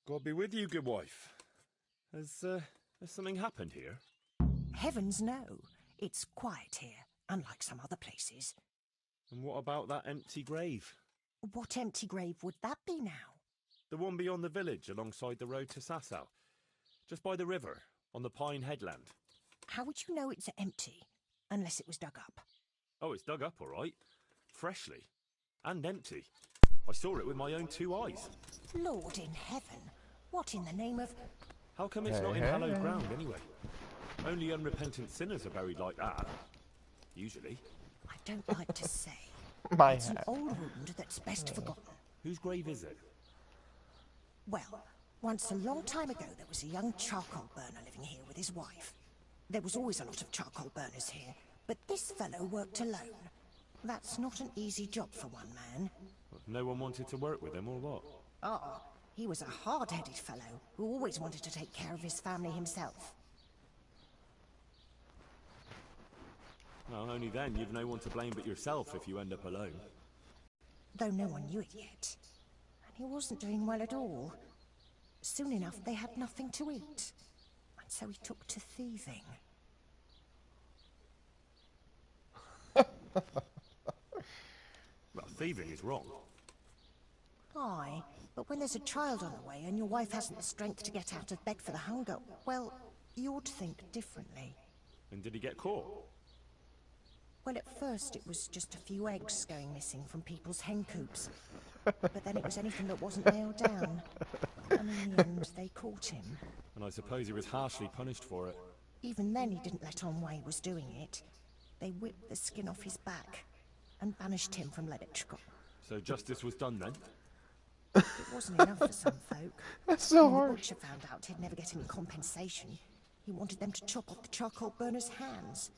God be with you, good wife. Has something happened here? Heavens no. It's quiet here, unlike some other places. And what about that empty grave? What empty grave would that be now? The one beyond the village, alongside the road to Sasau. Just by the river, on the Pine Headland. How would you know it's empty, unless it was dug up? Oh, it's dug up, all right. Freshly. And empty. I saw it with my own 2 eyes. Lord in heaven, what in the name of... How come it's not in hallowed ground, anyway? Only unrepentant sinners are buried like that. Usually. I don't like to say. It's an old wound that's best forgotten. Whose grave is it? Well, once a long time ago there was a young charcoal burner living here with his wife. There was always a lot of charcoal burners here, but this fellow worked alone. That's not an easy job for one man. No one wanted to work with him, or what? Oh, he was a hard-headed fellow who always wanted to take care of his family himself. Well, only then you've no one to blame but yourself if you end up alone. Though no one knew it yet. And he wasn't doing well at all. Soon enough, they had nothing to eat. And so he took to thieving. Well, thieving is wrong. Aye, but when there's a child on the way and your wife hasn't the strength to get out of bed for the hunger, well, you ought to think differently. And did he get caught? Well, at first it was just a few eggs going missing from people's hen coops. But then it was anything that wasn't nailed down. And in the end, they caught him. And I suppose he was harshly punished for it. Even then, he didn't let on why he was doing it. They whipped the skin off his back and banished him from Leditchko. So justice was done then? It wasn't enough for some folk. That's so When hard. the butcher found out he'd never get any compensation, he wanted them to chop off the charcoal burner's hands.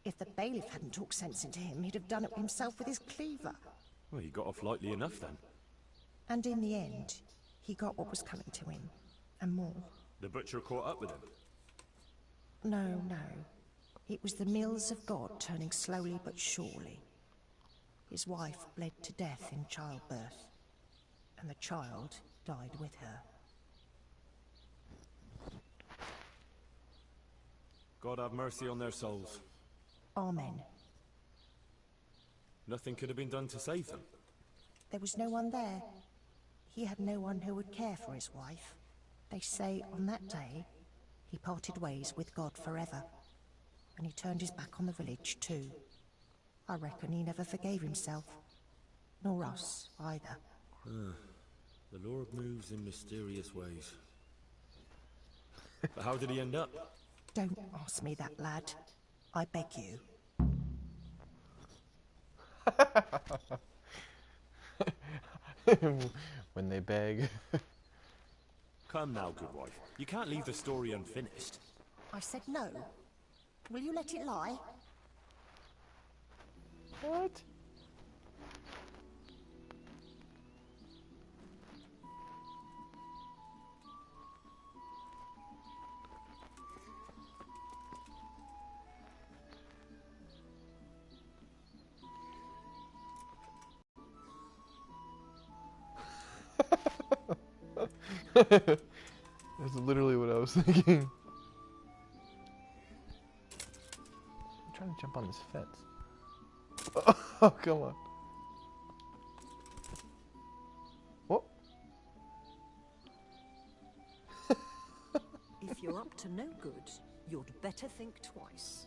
If the bailiff hadn't talked sense into him, he'd have done it himself with his cleaver. Well, he got off lightly enough then. And in the end, he got what was coming to him, and more. The butcher caught up with him. No. It was the mills of God turning slowly but surely. His wife bled to death in childbirth, and the child died with her. God have mercy on their souls. Amen. Nothing could have been done to save them. There was no one there. He had no one who would care for his wife. They say on that day, he parted ways with God forever. And he turned his back on the village too. I reckon he never forgave himself. Nor us, either. The Lord moves in mysterious ways. But how did he end up? Don't ask me that, lad. I beg you. When they beg. Come now, good wife. You can't leave the story unfinished. I said no. Will you let it lie? What? That's literally what I was thinking. I'm trying to jump on this fence. Oh, come on. What? If you're up to no good, you'd better think twice.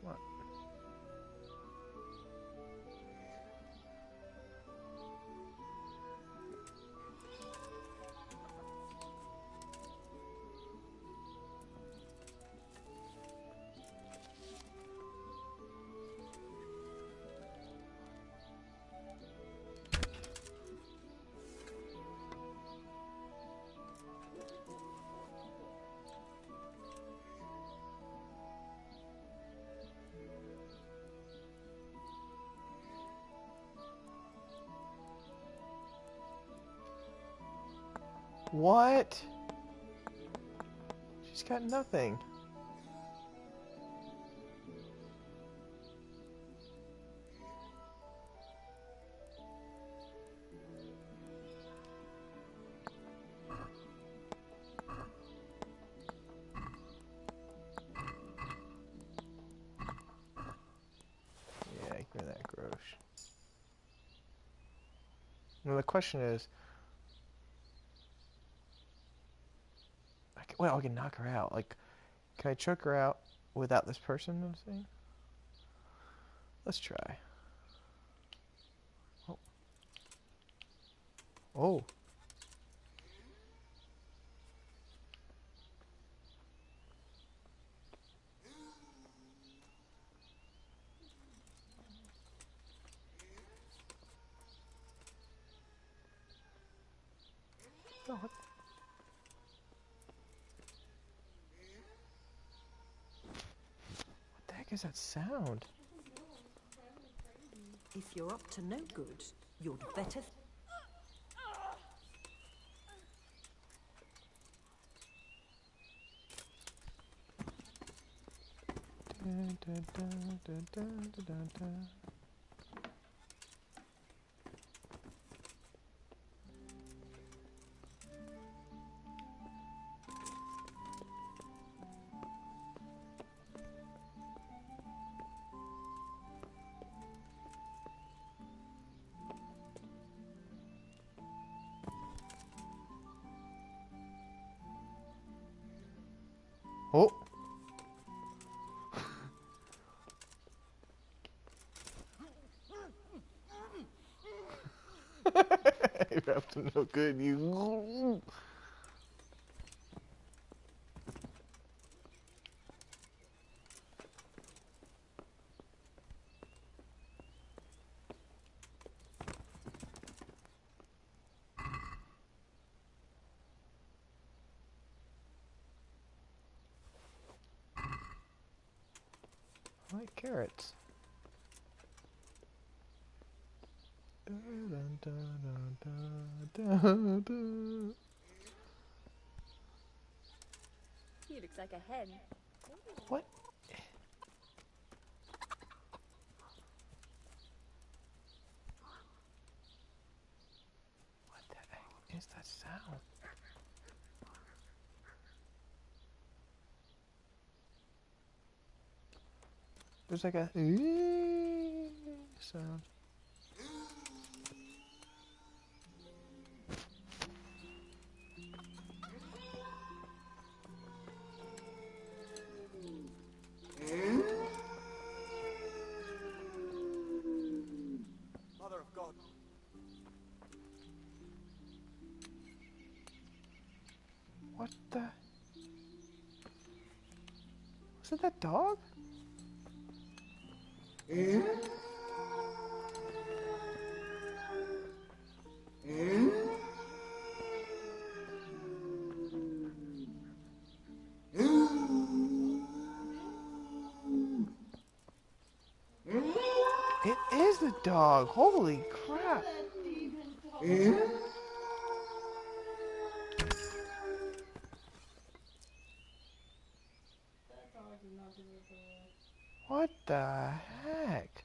What? What? She's got nothing. Yeah, give me that grosh. Now the question is, well, I can knock her out. Like, can I choke her out without this person? I'm saying. Let's try. Oh. Oh. Oh, what? What the heck is that sound? If you're up to no good, you'd better... Oh. You're up to no good, you. I like carrots. He looks like a hen. What? What the heck is that sound? There's like a sound. Mother of God. What the? Was it that dog? It is the dog. Holy crap. What the heck?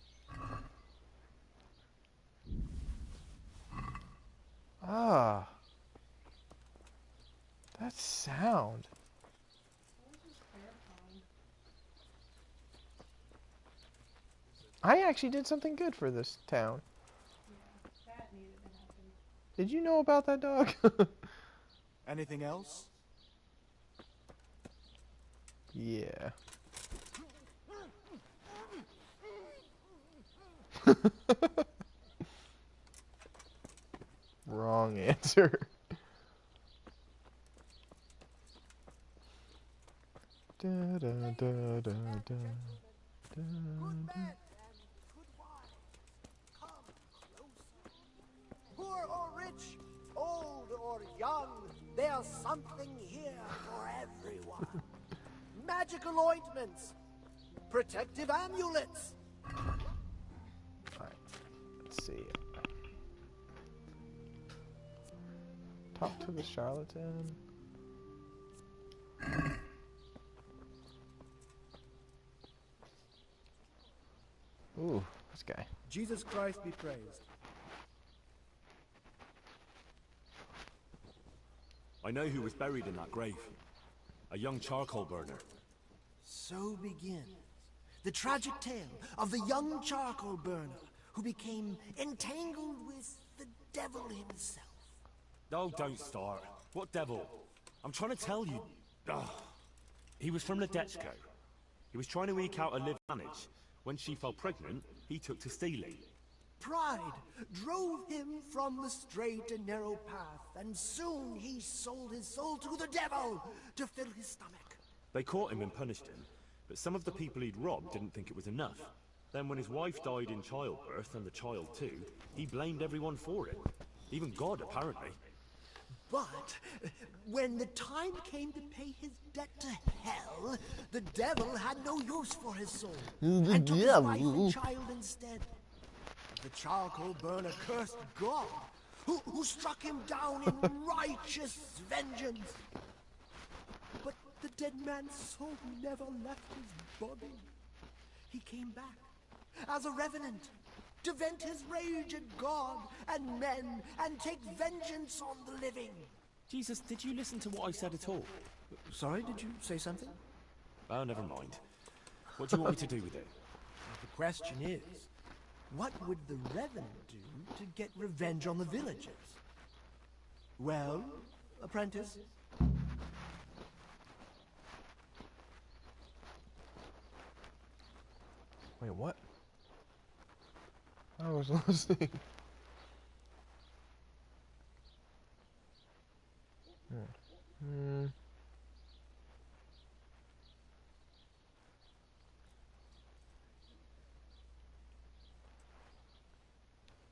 Ah. That sound. I actually did something good for this town. Yeah, that needed to happen. Did you know about that dog? Anything else? Yeah. Wrong answer. Da, da, da, da, da, da, da. Poor or rich, old or young, there's something here for everyone. Magical ointments, protective amulets. Alright, let's see. Talk to the charlatan. Ooh, this guy. Jesus Christ be praised. I know who was buried in that grave. A young charcoal burner. So begins the tragic tale of the young charcoal burner who became entangled with the devil himself. Oh, don't start. What devil? I'm trying to tell you. Ugh. He was from Ledechko. He was trying to eke out a live manage. When she fell pregnant, he took to stealing. Pride drove him from the straight and narrow path, and soon he sold his soul to the devil to fill his stomach. They caught him and punished him, but some of the people he'd robbed didn't think it was enough. Then when his wife died in childbirth, and the child too, he blamed everyone for it. Even God, apparently. But when the time came to pay his debt to hell, the devil had no use for his soul, and took his wife and child instead. The charcoal burner cursed God, who struck him down in righteous vengeance. But the dead man's soul never left his body. He came back as a revenant to vent his rage at God and men and take vengeance on the living. Jesus, did you listen to what I said at all? Sorry, did you say something? Oh, never mind. What do you want me to do with it? The question is, what would the revenant do to get revenge on the villagers? Well, apprentice? Wait, what? I was listening.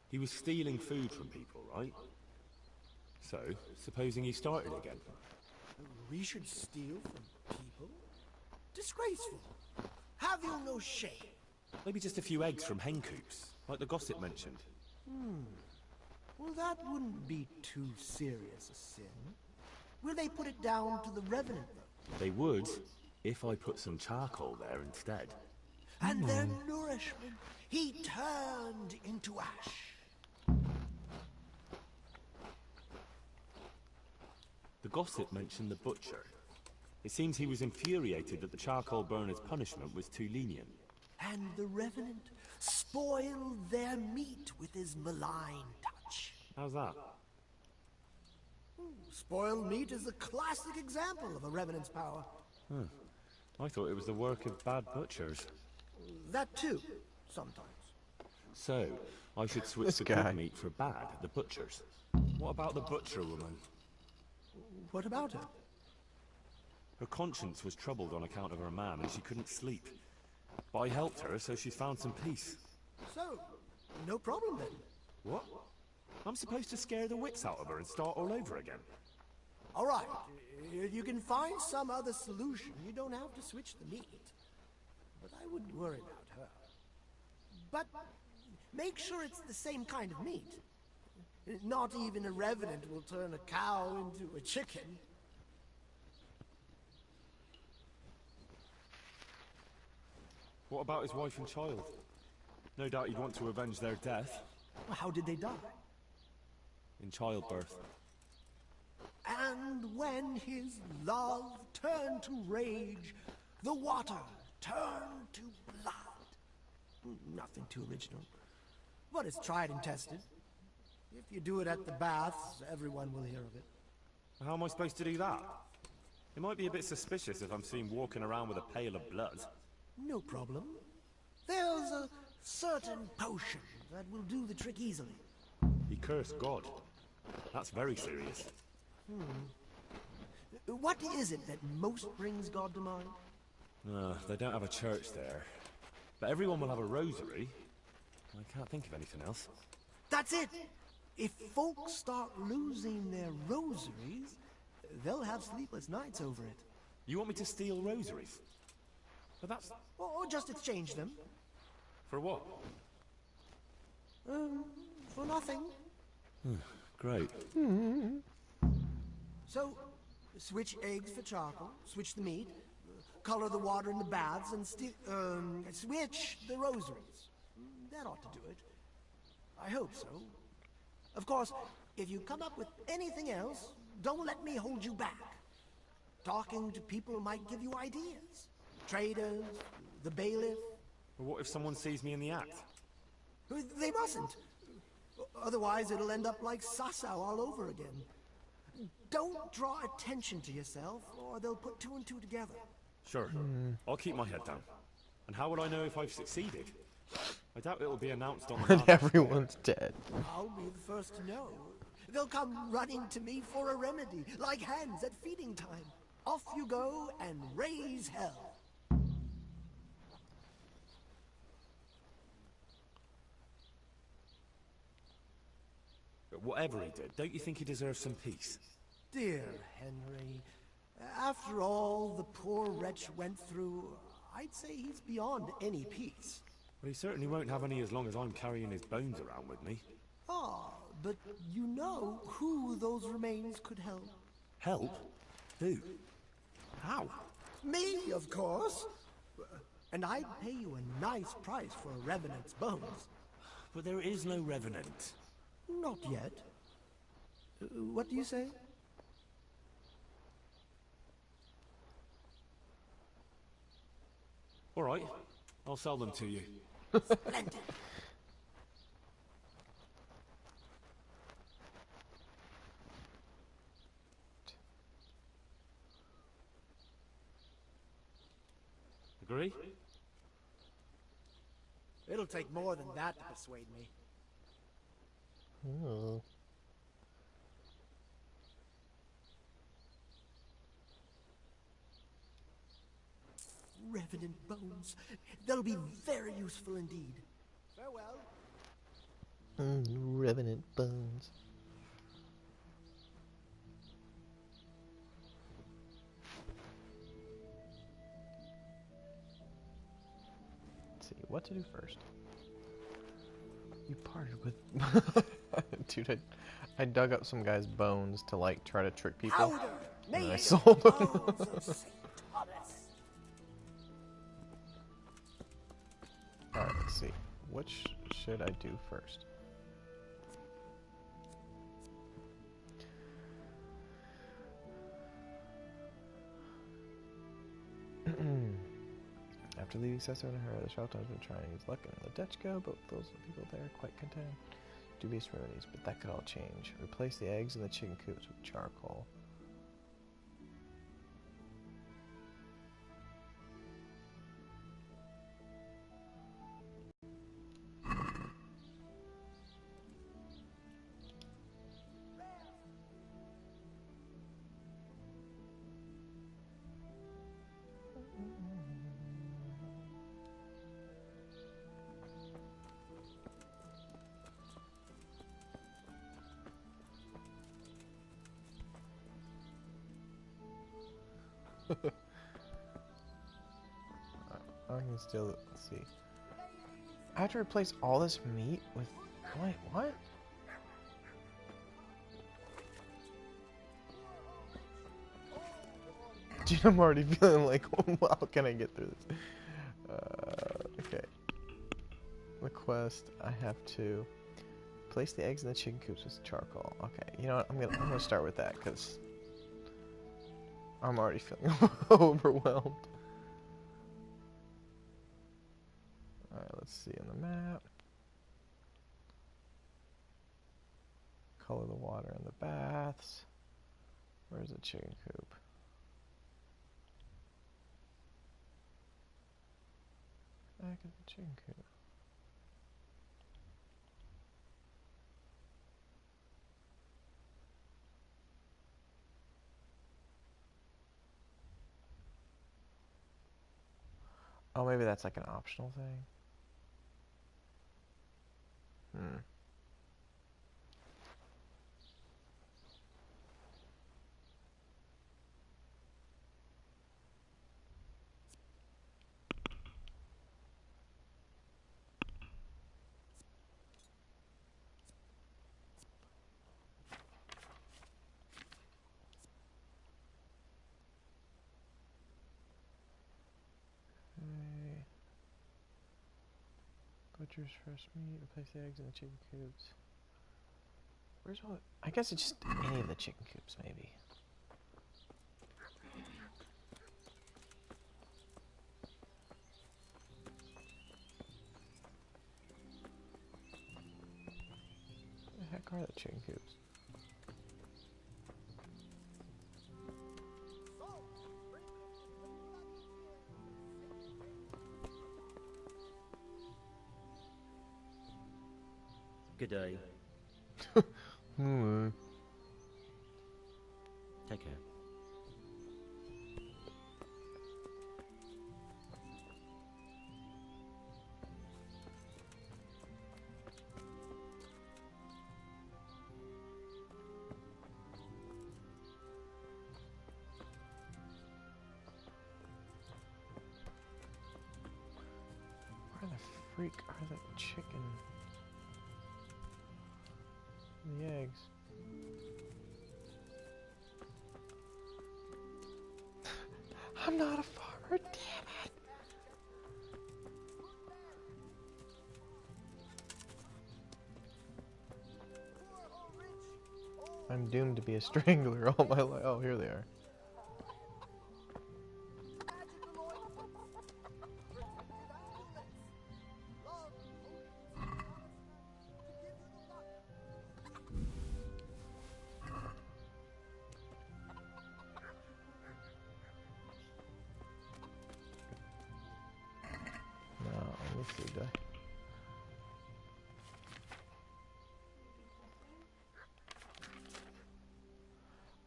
He was stealing food from people, right? So, supposing he started again. We should steal from people? Disgraceful. Have you no shame? Maybe just a few eggs from hen coops, like the gossip mentioned. Well, that wouldn't be too serious a sin. Will they put it down to the revenant, though? They would, if I put some charcoal there instead. And their nourishment he turned into ash. The gossip mentioned the butcher. It seems he was infuriated that the charcoal burner's punishment was too lenient. And the revenant spoiled their meat with his malign touch. How's that? Spoiled meat is a classic example of a revenant's power. I thought it was the work of bad butchers. That too, sometimes. So, I should switch This the guy. good meat for bad, the butchers. What about the butcher woman? What about her? Her conscience was troubled on account of her man, and she couldn't sleep. But I helped her, so she's found some peace. So, no problem then. What? I'm supposed to scare the wits out of her and start all over again? All right, if you can find some other solution, you don't have to switch the meat. But I wouldn't worry about her. But make sure it's the same kind of meat. Not even a revenant will turn a cow into a chicken. What about his wife and child? No doubt he'd want to avenge their death. How did they die? In childbirth. And when his love turned to rage, the water turned to blood. Nothing too original, but it's tried and tested. If you do it at the baths, everyone will hear of it. How am I supposed to do that? It might be a bit suspicious if I'm seen walking around with a pail of blood. No problem. There's a certain potion that will do the trick easily. He cursed God. That's very serious. What is it that most brings God to mind? They don't have a church there. But everyone will have a rosary. I can't think of anything else. That's it! If folks start losing their rosaries, they'll have sleepless nights over it. You want me to steal rosaries? But that's... Or just exchange them. for what? For nothing. Great. So, switch eggs for charcoal, switch the meat, color the water in the baths, and switch the rosaries. That ought to do it. I hope so. Of course, if you come up with anything else, don't let me hold you back. Talking to people might give you ideas. Traders, the bailiff. But what if someone sees me in the act? They mustn't. Otherwise, it'll end up like Sasau all over again. Don't draw attention to yourself, or they'll put two and two together. Sure. I'll keep my head down. And how would I know if I've succeeded? I doubt it'll be announced on the When map. everyone's dead. I'll be the first to know. They'll come running to me for a remedy, like hens at feeding time. Off you go and raise hell. But whatever he did, don't you think he deserves some peace? Dear Henry, after all the poor wretch went through, I'd say he's beyond any peace. Well, he certainly won't have any as long as I'm carrying his bones around with me. Ah, but you know who those remains could help? Help? Who? How? Me, of course. And I'd pay you a nice price for a revenant's bones. But there is no revenant. Not yet. What do you say? All right, I'll sell them to you. Splendid. Agree? It'll take more than that to persuade me. Oh. Revenant bones. They'll be very useful indeed. Farewell. Revenant bones. Let's see, what to do first? You parted with... Dude, I dug up some guy's bones to, like, try to trick people. Powder, And I made sold of them. bones of Saint Thomas. Alright, let's see. Which should I do first? After leaving Cesar and her, the Charlton has been trying to use luck in the Dutch go, but those people there are quite content. Dubious remedies, but that could all change. Replace the eggs in the chicken coops with charcoal. I can still see. I have to replace all this meat with. Wait, what? Dude, I'm already feeling like, how can I get through this? Okay. The quest, I have to place the eggs in the chicken coops with charcoal. Okay, you know what? I'm gonna start with that because I'm already feeling overwhelmed. Alright, let's see on the map. Color the water in the baths. Where's the chicken coop? Back at the chicken coop. Oh, maybe that's like an optional thing. butcher's fresh meat. Replace the eggs in the chicken coops. Where's all? I guess it's just any of the chicken coops, maybe. Where the heck are the chicken coops? Good day. Hmm. Take care. Where the freak are the chicken? The eggs. I'm not a farmer, damn it! I'm doomed to be a strangler all my life. Oh, here they are. No, let me see, do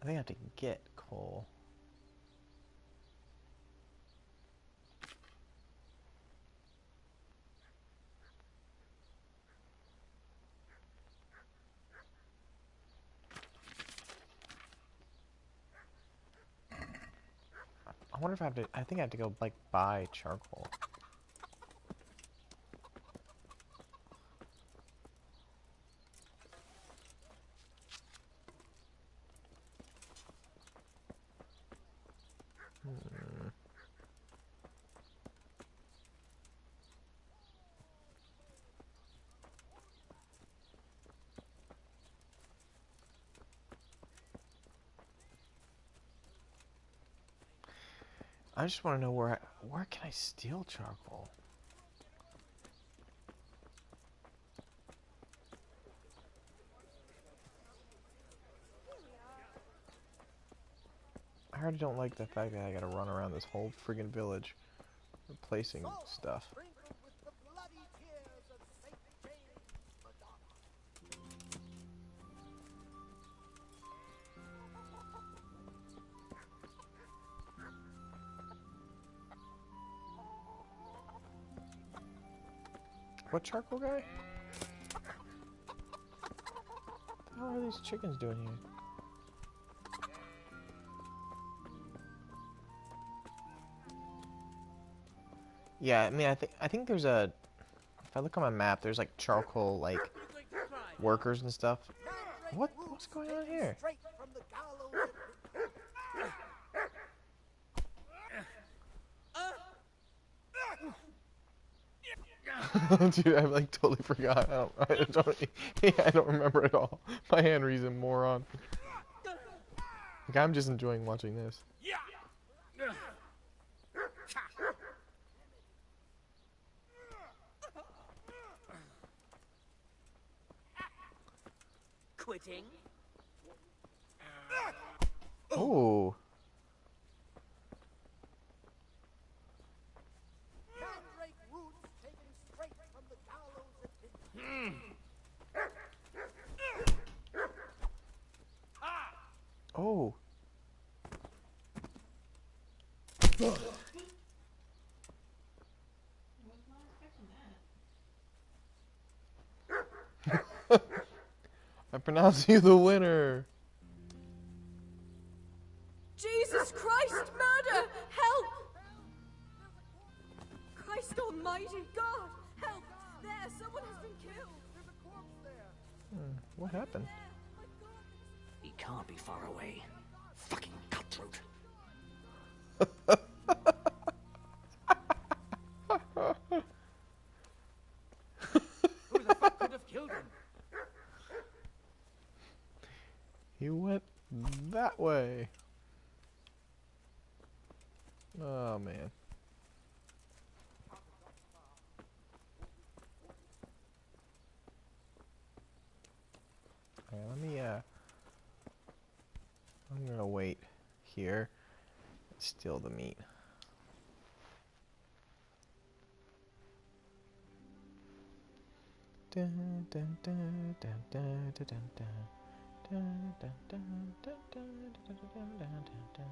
I think I have to get coal. I wonder if I have to, I think I have to go, like, buy charcoal. I just want to know where can I steal charcoal? I already don't like the fact that I gotta run around this whole friggin' village replacing stuff. What charcoal guy? What the hell are these chickens doing here? Yeah, I mean, I think there's a. If I look on my map, there's like charcoal like workers and stuff. What's going on here? Dude, I like totally forgot. I don't remember at all. My hand reason moron. Like, I'm just enjoying watching this. Quitting? Oh. Oh. I pronounce you the winner. Jesus Christ, murder! Help! Christ almighty God! Help! There, someone has been killed! There's a corpse there! What happened? He can't be far away. Fucking cutthroat. that way. Oh man. Alright, let me I'm gonna wait here and steal the meat. Dun, dun, dun, dun, dun, dun, dun, dun. Dun, dun, dun, dun, dun, dun, dun, dun, dun, dun.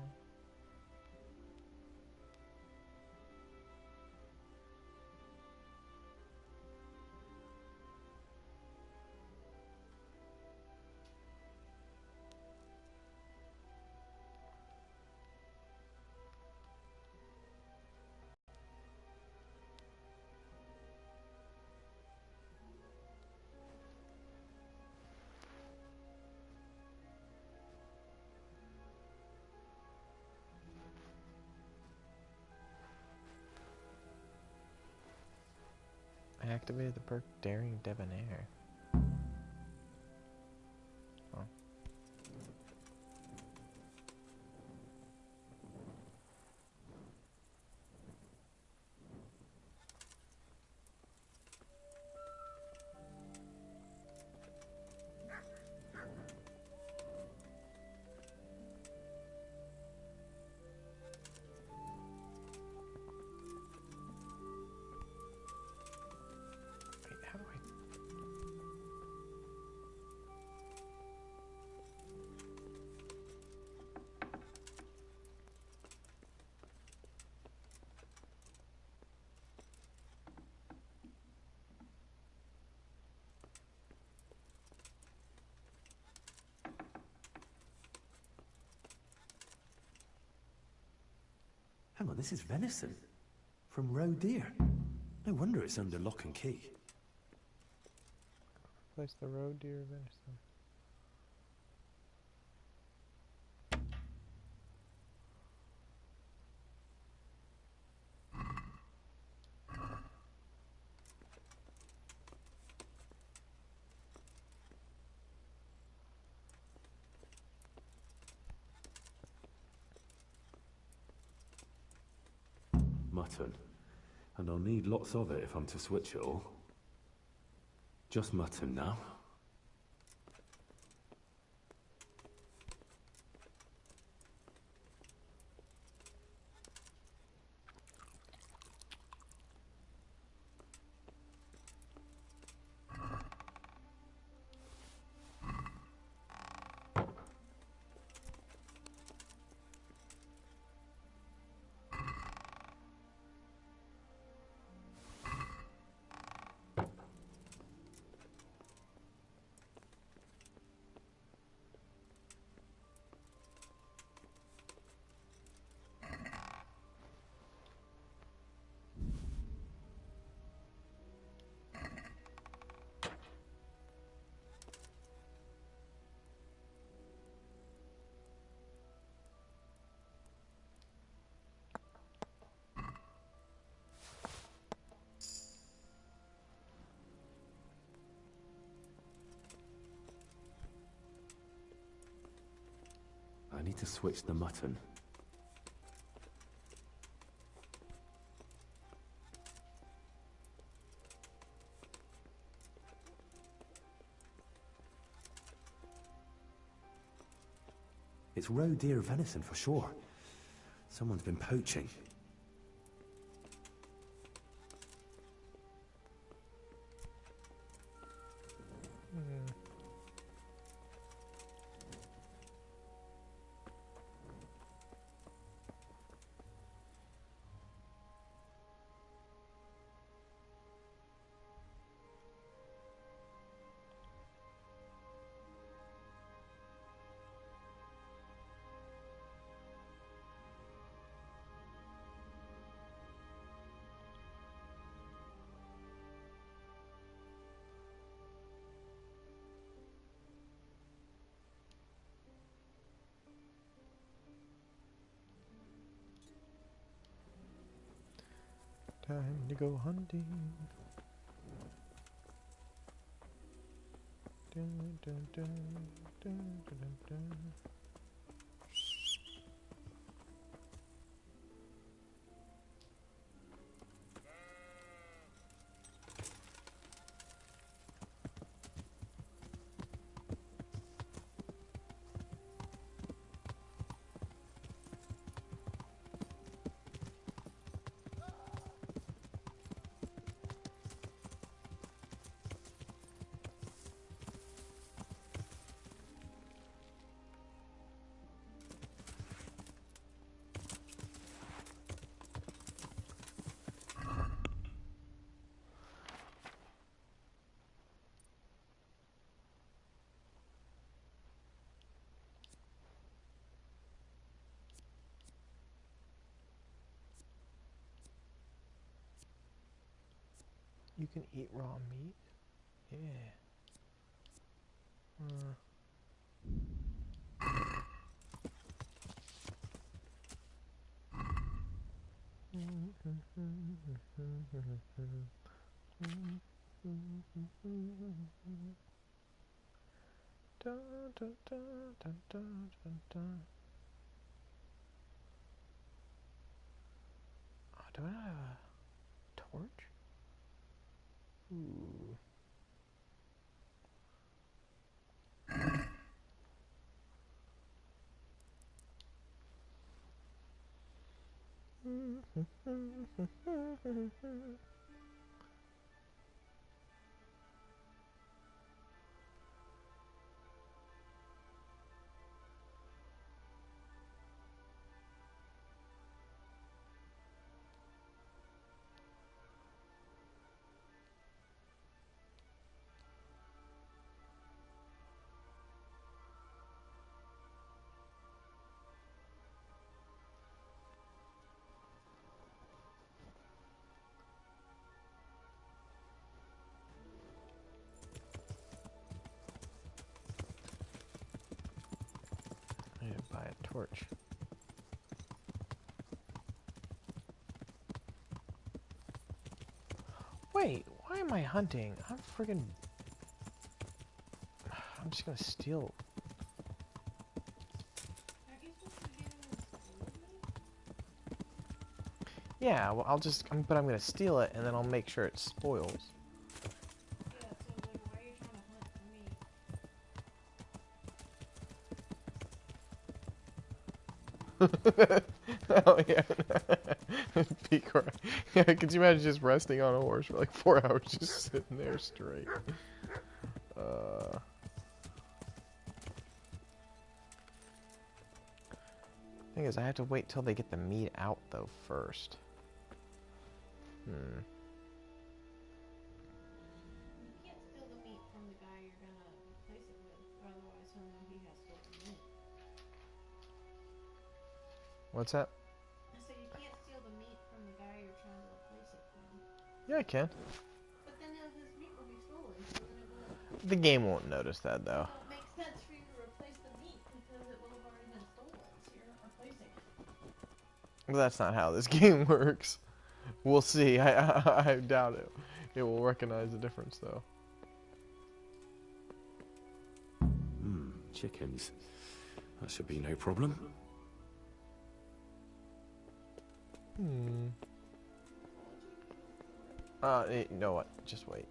I activated the perk Daring Debonair. Oh. Wait, how do I... Hang on, this is venison. From roe deer. No wonder it's under lock and key. Place the roe deer venison. Mutton. And I'll need lots of it if I'm to switch it all. Just mutton now. I need to switch the mutton. It's roe deer venison for sure. Someone's been poaching. Time to go hunting. Dun, dun, dun, dun, dun, dun, dun. You can eat raw meat? Yeah. Oh, do I have a torch? Ooh. I need to buy a torch. Wait, why am I hunting? I'm friggin'... I'm just gonna steal. Aren't you supposed to be getting this? Yeah, well, but I'm gonna steal it, and then I'll make sure it spoils. Yeah, so like, why are you trying to hunt for me? Oh, yeah. Peak right. Yeah, could you imagine just resting on a horse for like 4 hours, just sitting there straight? Thing is, I have to wait till they get the meat out, though, first. You can't steal the meat from the guy you're gonna replace it with, or otherwise he'll know he has stolen meat. What's that? So you can't steal the meat from the guy you're trying to replace it from. Yeah, I can. But then his meat will be stolen, so then it won't. The game won't notice that, though. It won't make sense for you to replace the meat because it will have already been stolen, so you're not replacing it. But that's not how this game works. We'll see. I doubt it. It will recognize the difference, though. Chickens. That should be no problem. You know what? Just wait.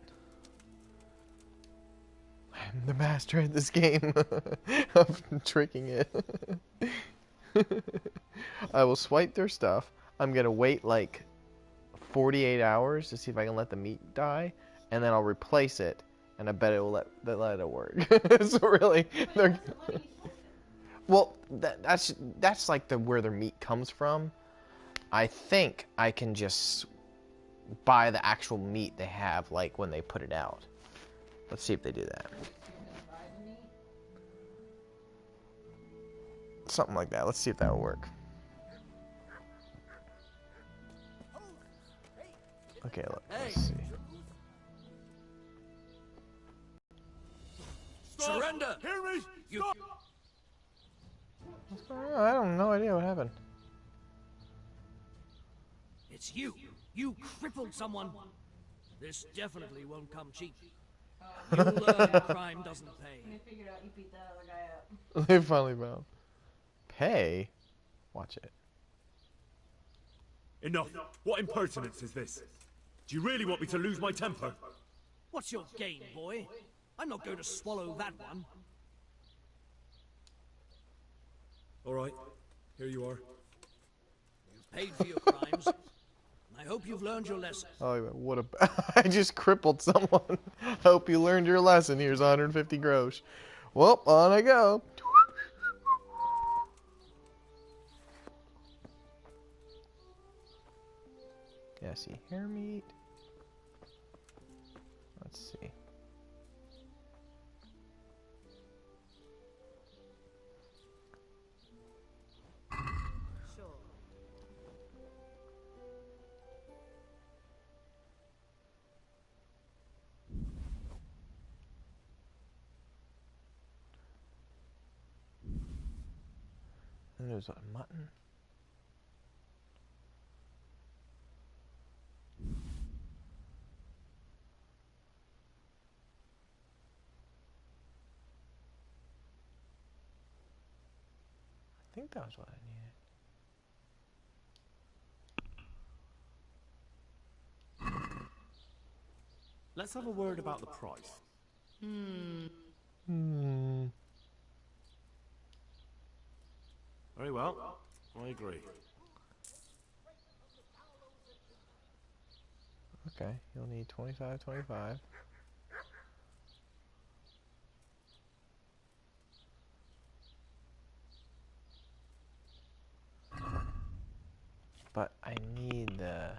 I'm the master at this game of tricking it. I will swipe their stuff. I'm gonna wait like 48 hours to see if I can let the meat die, and then I'll replace it, and I bet it will let it work. So really, they're well. That's like where their meat comes from. I think I can just buy the actual meat they have, like when they put it out. Let's see if they do that. Something like that. Let's see if that'll work. Okay, let's see. Surrender! Hear me! You... What's going on? I don't no idea what happened. It's you. You crippled someone. This definitely won't come cheap. You'll learn crime doesn't pay. And I figured out you beat that other guy up. They finally found. Pay? Watch it. Enough. What impertinence is this? Do you really want me to lose my temper? What's your game, boy? I'm not going to swallow that one. All right. Here you are. You've paid for your crimes. I hope you've learned your lesson. Oh, what a... I just crippled someone. Hope you learned your lesson. Here's 150 grosh. Well, on I go. Yeah, see, hair meat. Let's see. Sure. is what, mutton? I think that was what I needed. Let's have a word about the price. Very well. I agree. Okay, you'll need 25, 25. But I need the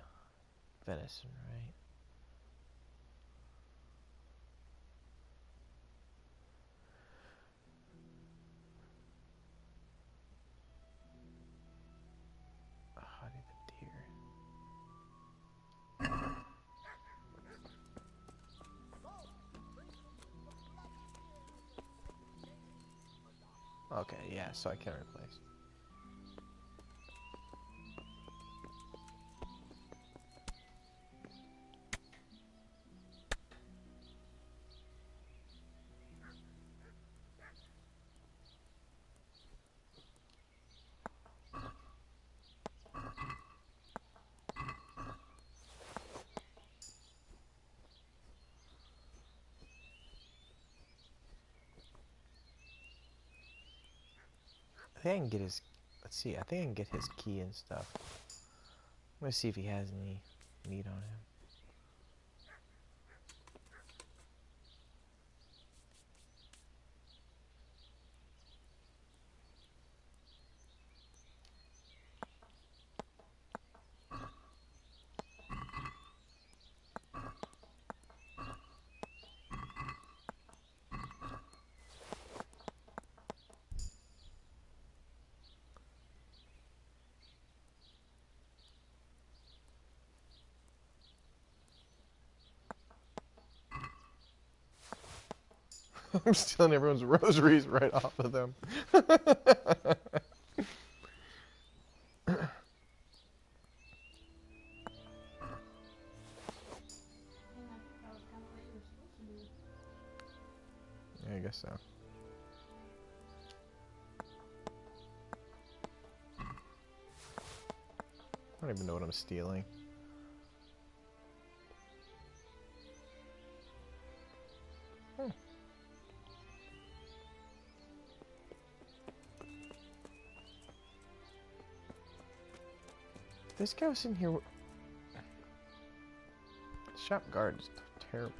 venison, right? Oh, I need the deer. Okay, yeah, so I can replace. I think I can get his, let's see, I think I can get his key and stuff. I'm gonna see if he has any meat on him. I'm stealing everyone's rosaries right off of them. Yeah, I guess so. I don't even know what I'm stealing. This guy was in here. Shop guard is terrible.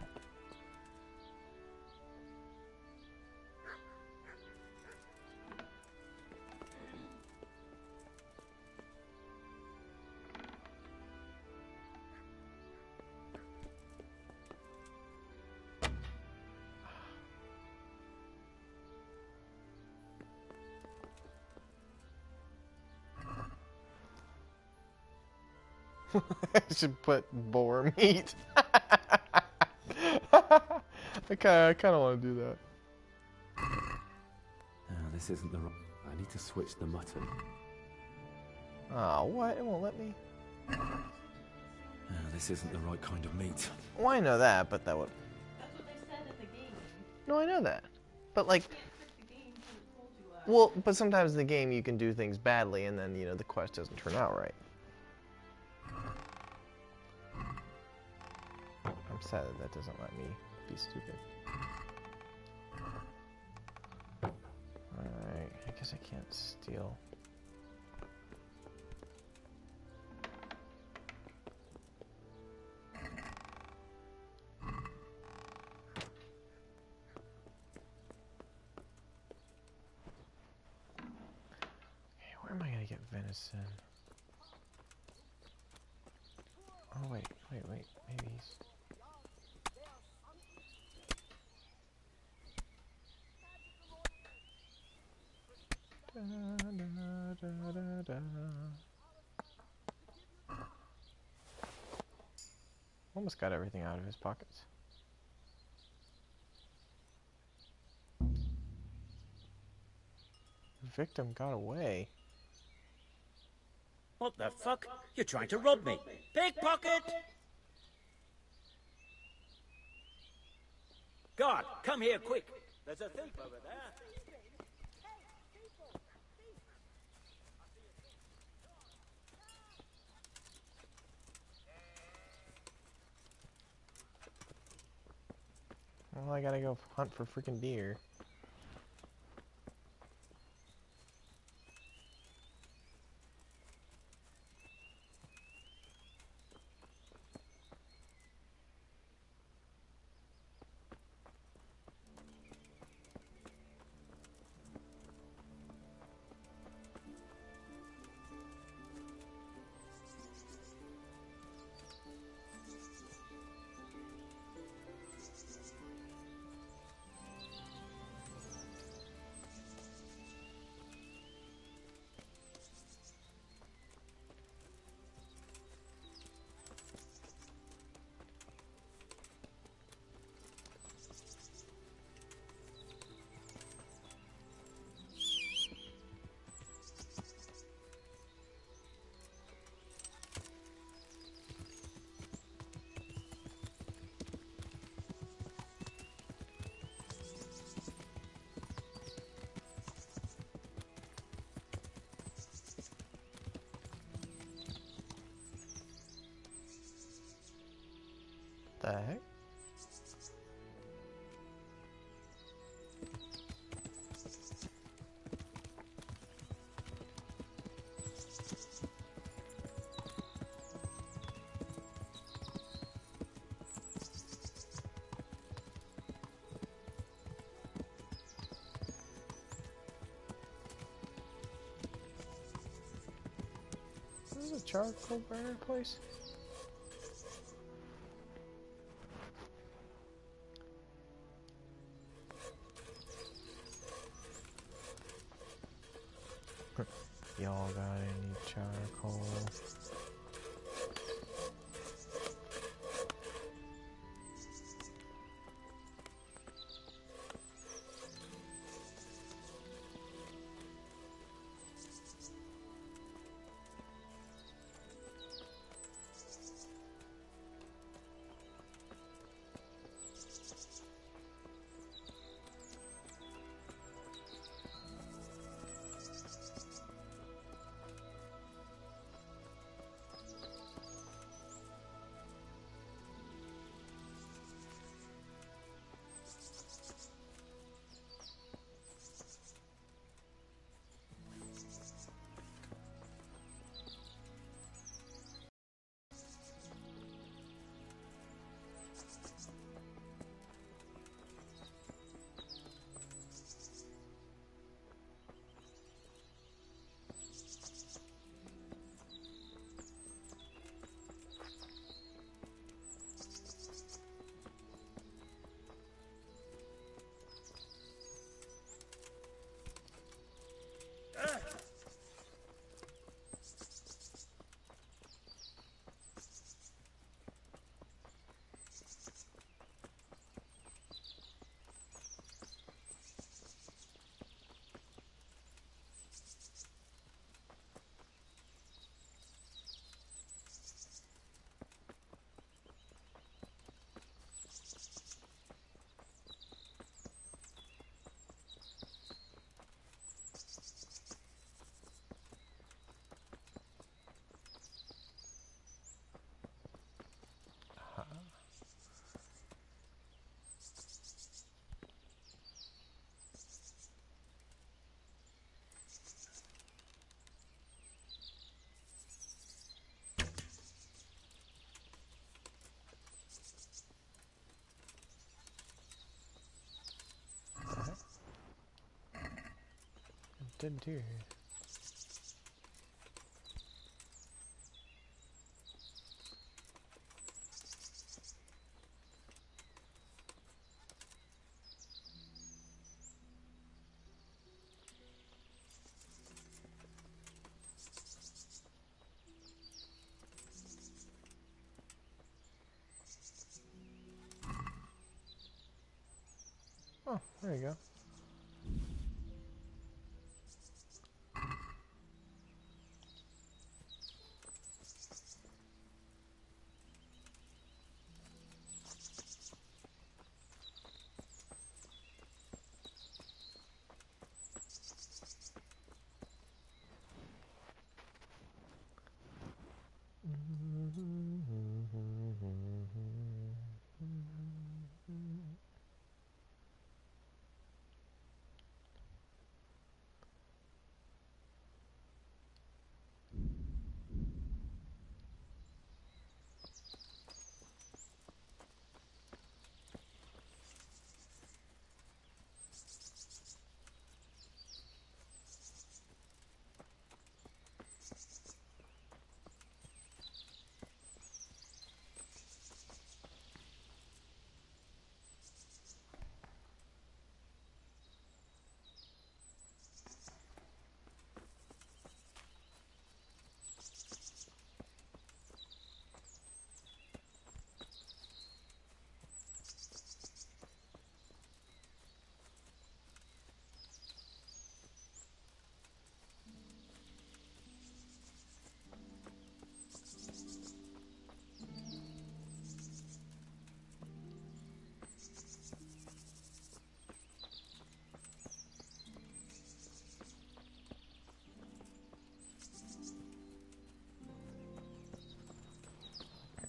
I should put boar meat. I kind of want to do that. This isn't the right... I need to switch the mutton. Oh, what? It won't let me. This isn't the right kind of meat. Well, I know that, but that would... That's what they said at the game. No, I know that. But, like... You can't trick the game till it told you that. Well, but sometimes in the game you can do things badly and then, you know, the quest doesn't turn out right. I'm sad that that doesn't let me be stupid. Alright, I guess I can't steal. Okay, where am I gonna get venison? Oh, wait, maybe he's... Da, da, da, da, da. Almost got everything out of his pockets. The victim got away. What the fuck? You're trying to rob me. Pickpocket! Guard, come here quick. There's a thief over there. Well, I gotta go hunt for freaking deer. The heck? This is a charcoal burner place? Y'all got any charcoal? Dead deer. Oh, there you go.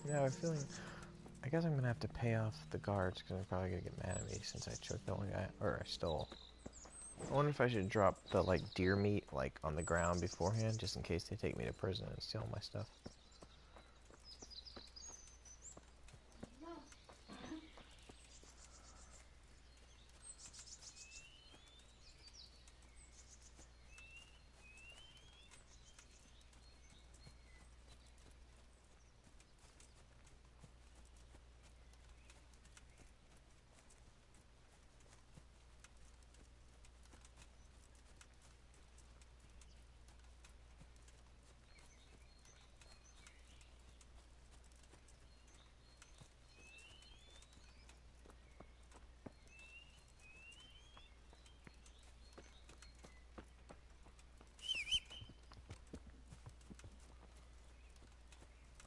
Yeah, I have a feeling. I guess I'm gonna have to pay off the guards because they're probably gonna get mad at me since I took the one guy, or I stole. I wonder if I should drop the like deer meat like on the ground beforehand, just in case they take me to prison and steal my stuff.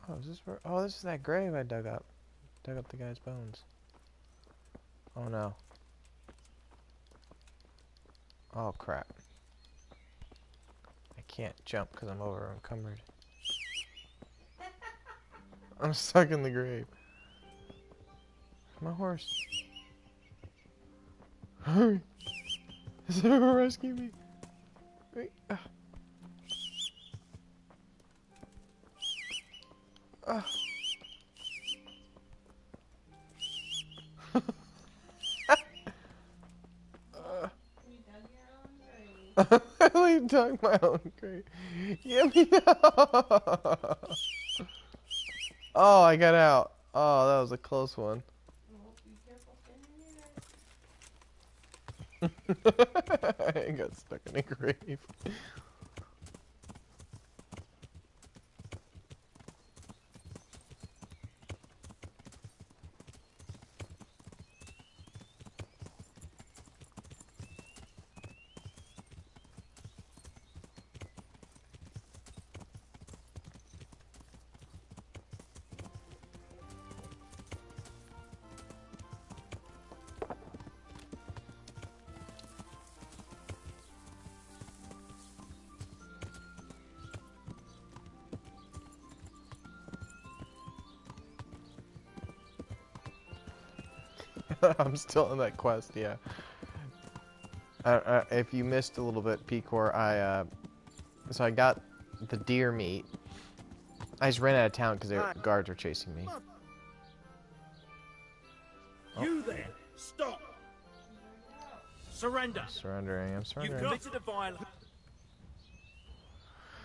Oh, is this where? Oh, this is that grave I dug up. Dug up the guy's bones. Oh no. Oh crap. I can't jump because I'm over encumbered. I'm stuck in the grave. My horse. Hurry! Is there a rescue me? Wait. I really dug my own grave. Get me out! Oh, I got out. Oh, that was a close one. I got stuck in a grave. I'm still in that quest, yeah. If you missed a little bit, Picor, so I got the deer meat. I just ran out of town because the guards were chasing me. You there! Stop! Surrender! I'm surrendering. You committed a violation.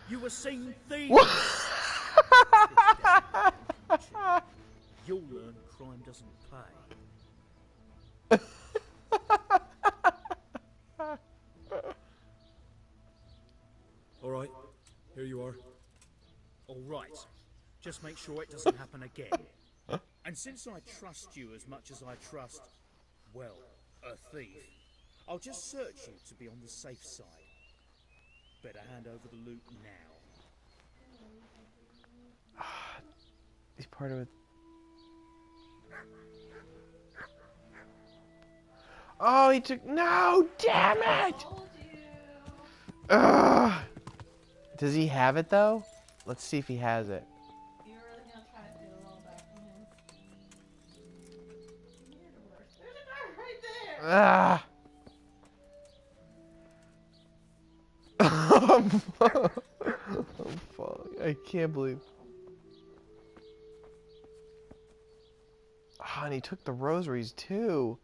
You were seen thieving. You'll learn crime doesn't pay. All right, here you are. All right, just make sure it doesn't happen again. And since I trust you as much as I trust, well, a thief, I'll just search you to be on the safe side. Better hand over the loot now. He's part of it. Oh, he took. No, damn it! Ugh. Does he have it though? Let's see if he has it. You're really gonna try to steal it all back from him. You're the worst. There's a guy right there! Ah! I'm falling. I can't believe. Oh, and he took the rosaries too.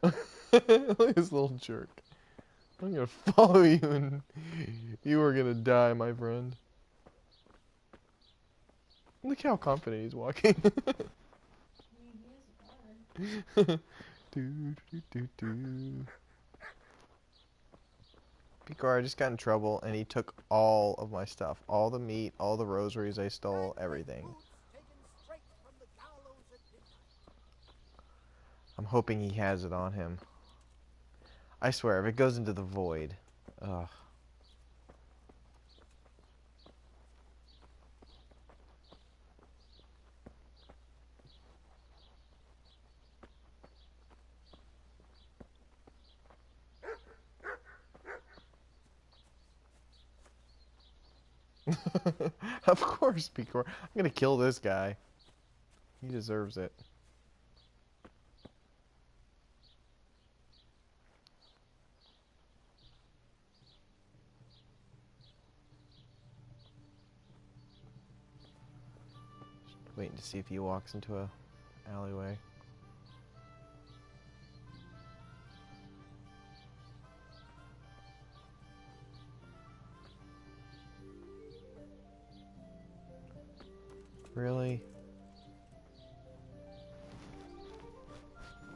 Look at this little jerk. I'm gonna follow you and you are gonna die, my friend. Look how confident he's walking. Picard, I just got in trouble and he took all of my stuff. All the meat, all the rosaries I stole, everything. I'm hoping he has it on him. I swear, if it goes into the void, ugh. Of course, Picor. I'm gonna kill this guy. He deserves it. Just waiting to see if he walks into a alleyway. Really?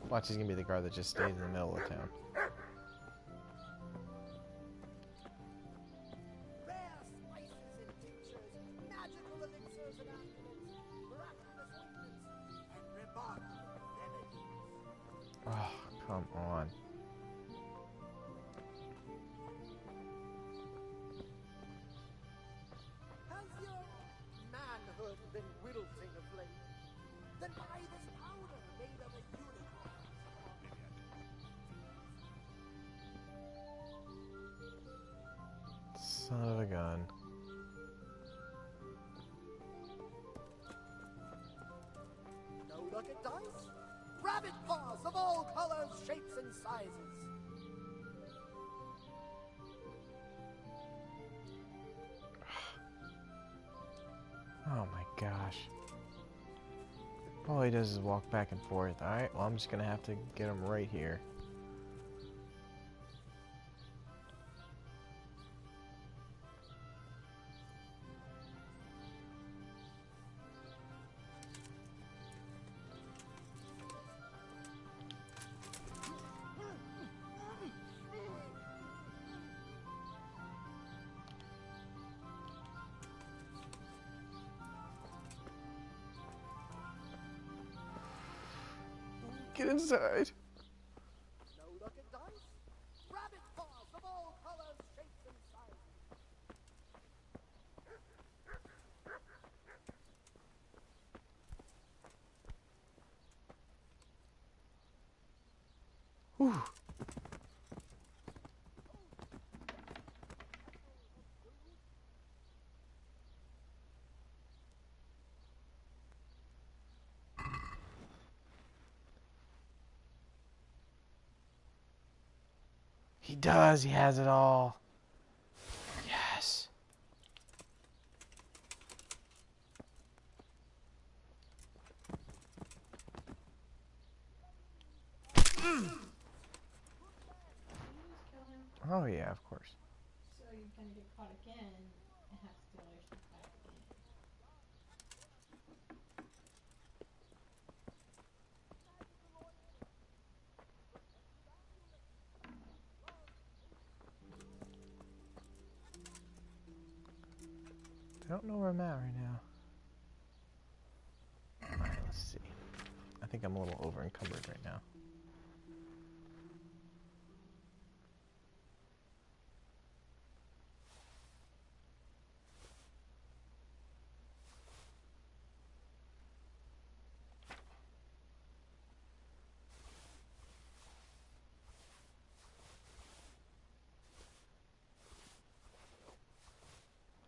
Watch, he's gonna be the guard that just stays in the middle of town. Rare spices and tinctures, magical elixirs and amulets, miraculous ointments, and remarkable remedies. Oh, come on. Has your manhood been wilting of late? Then buy this powder made of a unicorn. Son of a gun. No luck at dice? Rabbit paws of all colors, shapes, and sizes. Oh my gosh. All he does is walk back and forth. Alright, well I'm just gonna have to get him right here. Get inside. No luck at dice? Rabbit paws of all colors, shapes, and sizes. Whew. He does. He has it all. Yes. Oh yeah, of course. So you're gonna get caught again and have to steal all your stuff back again. I don't know where I'm at right now. Alright, let's see. I think I'm a little over encumbered right now.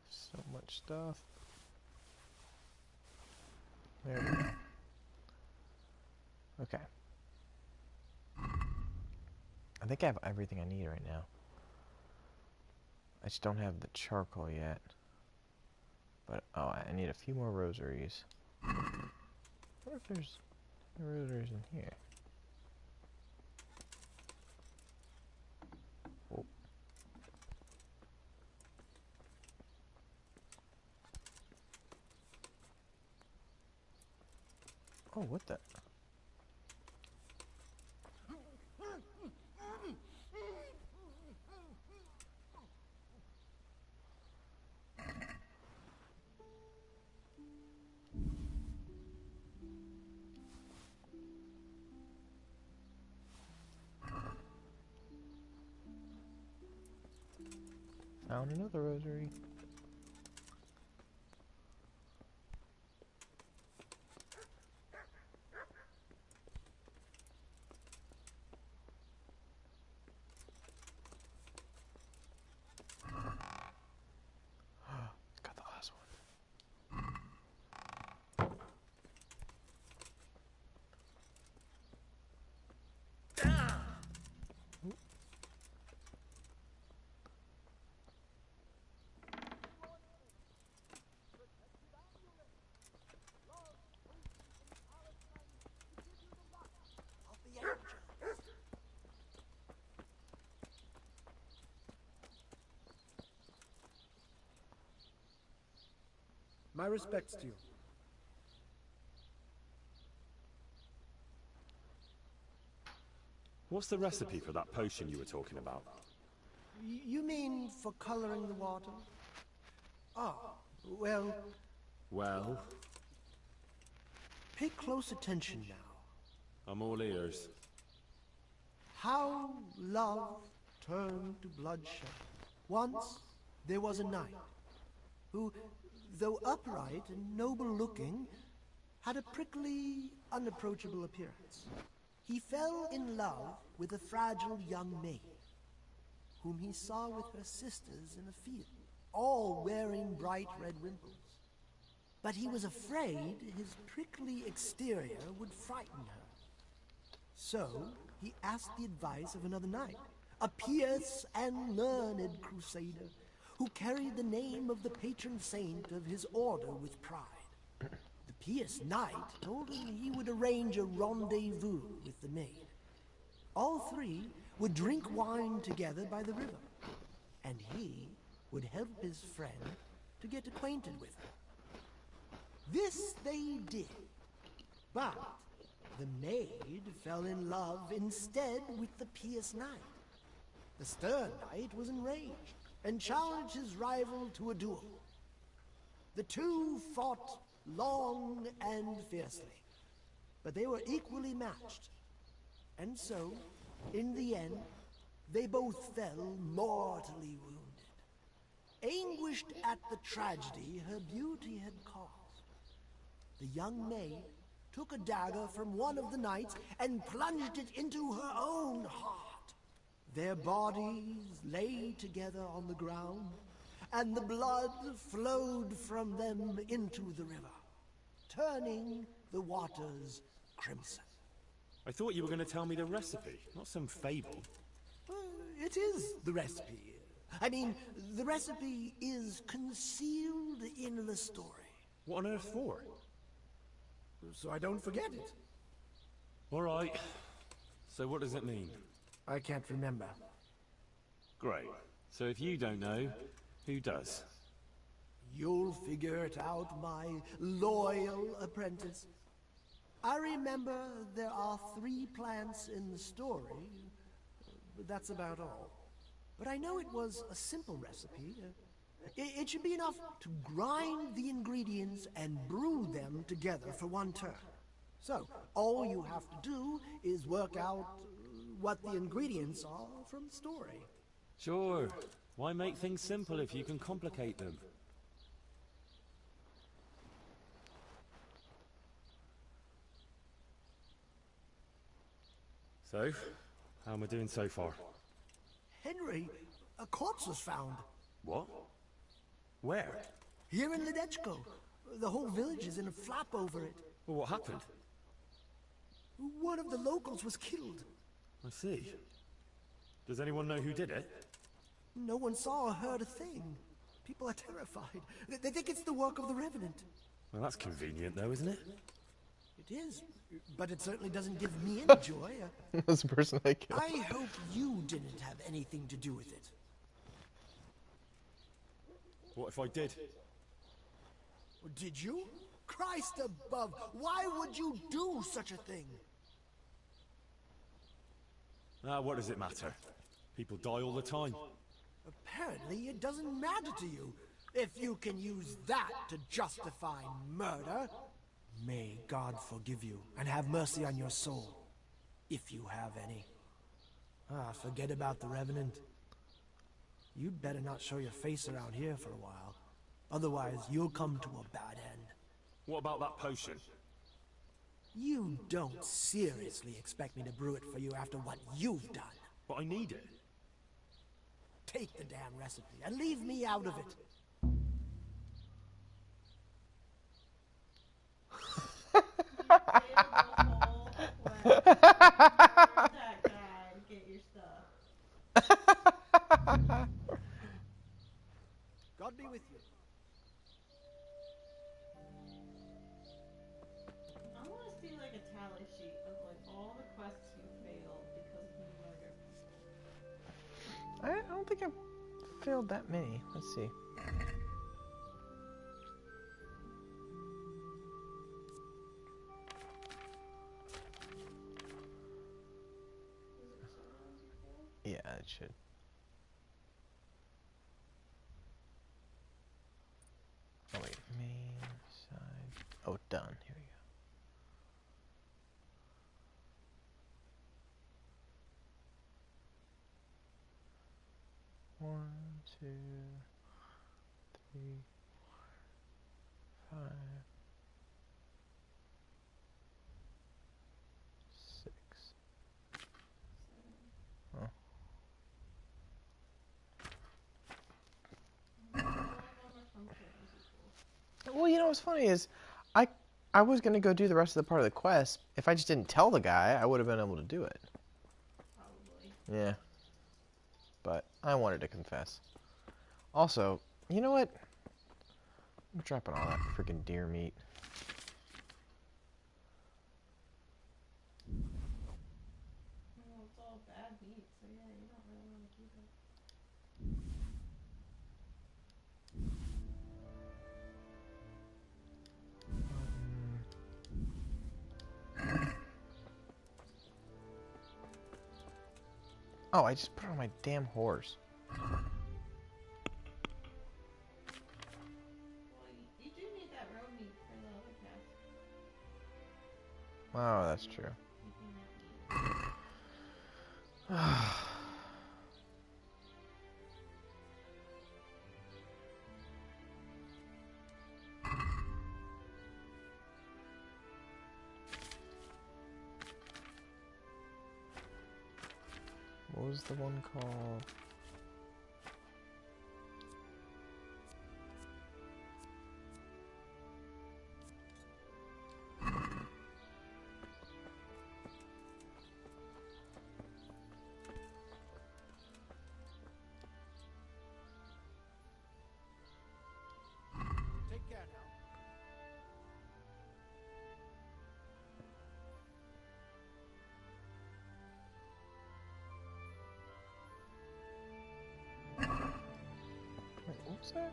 So much stuff. There we go. Okay. I think I have everything I need right now. I just don't have the charcoal yet. But, oh, I need a few more rosaries. I wonder if there's rosaries in here. Oh. Oh, what the? Found another rosary. Got the My respects to you. What's the recipe for that potion you were talking about? You mean for coloring the water? Ah, well... Well, Pay close attention now. I'm all ears. How love turned to bloodshed. Once there was a knight who, though upright and noble-looking, had a prickly, unapproachable appearance. He fell in love with a fragile young maid, whom he saw with her sisters in a field, all wearing bright red wimples. But he was afraid his prickly exterior would frighten her. So he asked the advice of another knight, a pious and learned crusader, who carried the name of the patron saint of his order with pride. The pious knight told him he would arrange a rendezvous with the maid. All three would drink wine together by the river, and he would help his friend to get acquainted with her. This they did, but the maid fell in love instead with the pious knight. The stern knight was enraged and challenged his rival to a duel. The two fought long and fiercely, but they were equally matched. And so, in the end, they both fell mortally wounded. Anguished at the tragedy her beauty had caused, the young maid took a dagger from one of the knights and plunged it into her own heart. Their bodies lay together on the ground, and the blood flowed from them into the river, turning the waters crimson. I thought you were going to tell me the recipe, not some fable. It is the recipe. I mean, the recipe is concealed in the story. What on earth for? So I don't forget it. All right. So what does it mean? I can't remember. Great. So if you don't know, who does? You'll figure it out, my loyal apprentice. I remember there are 3 plants in the story, but that's about all. But I know it was a simple recipe. It should be enough to grind the ingredients and brew them together for one turn. So, all you have to do is work out what the ingredients are from the story. Sure. Why make things simple if you can complicate them? So, how am I doing so far? Henry, a corpse was found. What? Where? Here in Ledechko. The whole village is in a flap over it. Well, what happened? One of the locals was killed. I see. Does anyone know who did it? No one saw or heard a thing. People are terrified. They think it's the work of the Revenant. Well, that's convenient though, isn't it? It is, but it certainly doesn't give me any joy. That's the person I killed. I hope you didn't have anything to do with it. What if I did? Did you? Christ above, why would you do such a thing? What does it matter? People die all the time. Apparently it doesn't matter to you. If you can use that to justify murder, may God forgive you and have mercy on your soul, if you have any. Forget about the Revenant. You'd better not show your face around here for a while. Otherwise, you'll come to a bad end. What about that potion? You don't seriously expect me to brew it for you after what you've done. But I need it. Take the damn recipe and leave me out of it. That guy, get your stuff. God be with you. I want to see like a tally sheet of like all the quests you failed because of the murder. I don't think I've failed that many. Let's see. that should. Oh wait, main side. Oh, done. Here we go. One, two, three, 4, 5, 6. Oh. Well, you know what's funny is, I was gonna go do the rest of the part of the quest. If I just didn't tell the guy, I would have been able to do it. Probably. Yeah. But I wanted to confess. Also, you know what? I'm dropping all that freaking deer meat. Well, it's all bad meat, so yeah, you don't really want to keep it. Oh, I just put it on my damn horse. Well, you do need that road meat for the other quest. Oh, that's true. Keeping that meat. What was the one called? Take care now. Wait, what was that?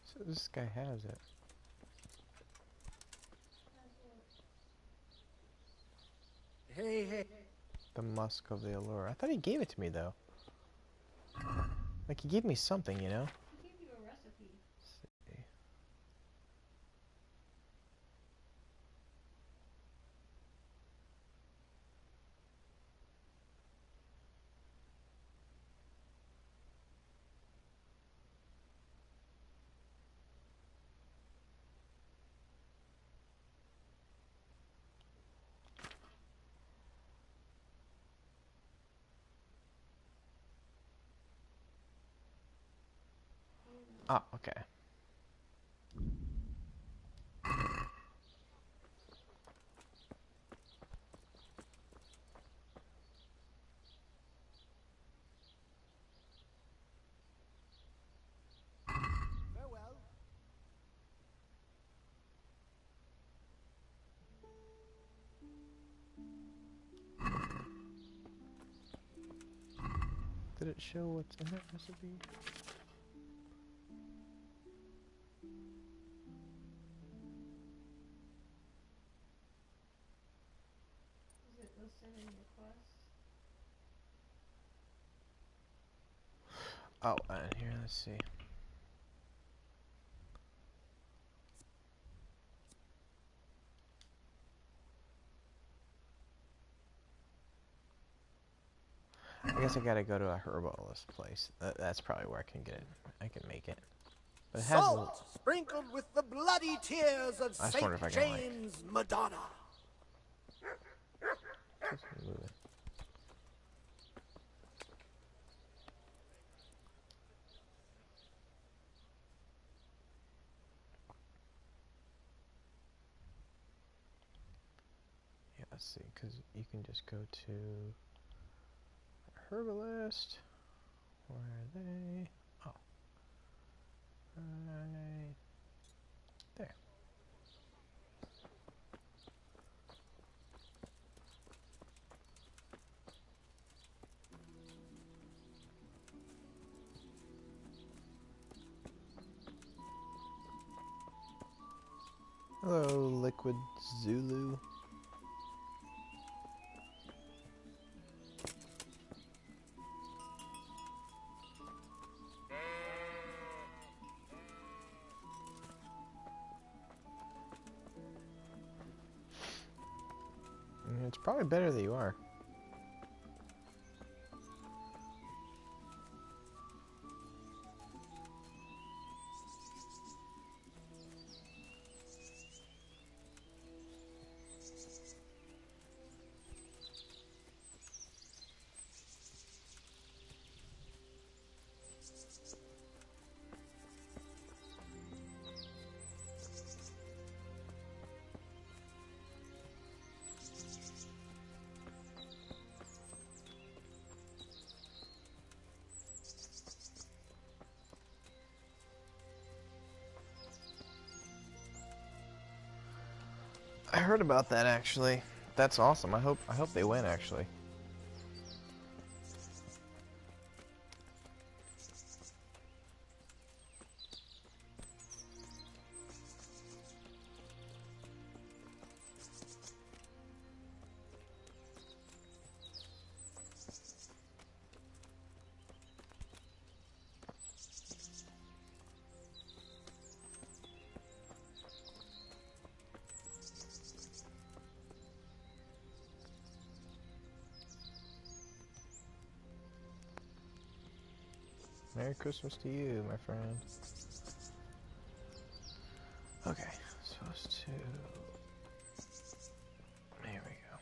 So this guy has it. Hey, hey. The musk of the allure. I thought he gave it to me though. Like he gave me something, you know? He gave you a recipe. Let's see. Ah, okay. Farewell. Did it show what's in that recipe? Is it listed in your quest? Oh, and here, let's see. I guess I gotta go to a herbalist place. That's probably where I can get it. I can make it. But it has Salt sprinkled with the bloody tears of I just St. wonder if I can, like- James Madonna. move it. let's see, because you can just go to herbalist. Where are they? Oh. Right there. Hello, Liquid Zulu. It's probably better that you are. I heard about that actually. That's awesome. I hope they win actually. Merry Christmas to you, my friend. Okay, supposed to... Here we go.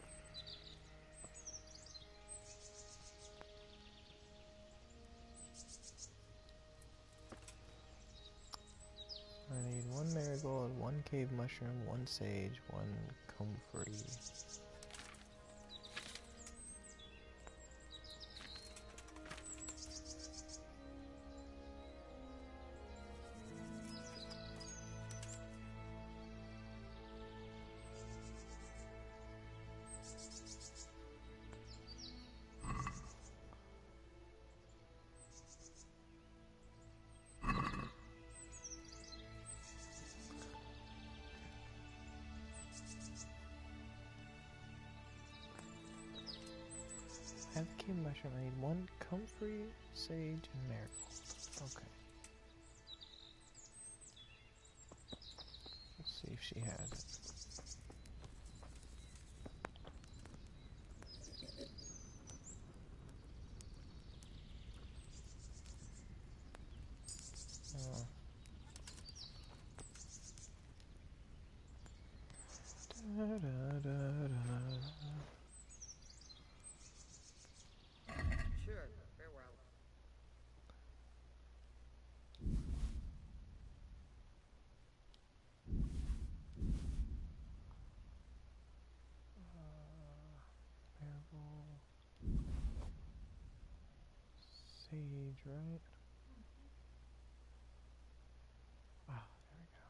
I need 1 marigold, 1 cave mushroom, 1 sage, 1 comfrey. I have cave mushroom. I need 1 comfrey, sage, and marigold. Okay. Let's see if she has it. Da, da, da, da. Sure, farewell. Marigold. Sage, right? Ah, there we go.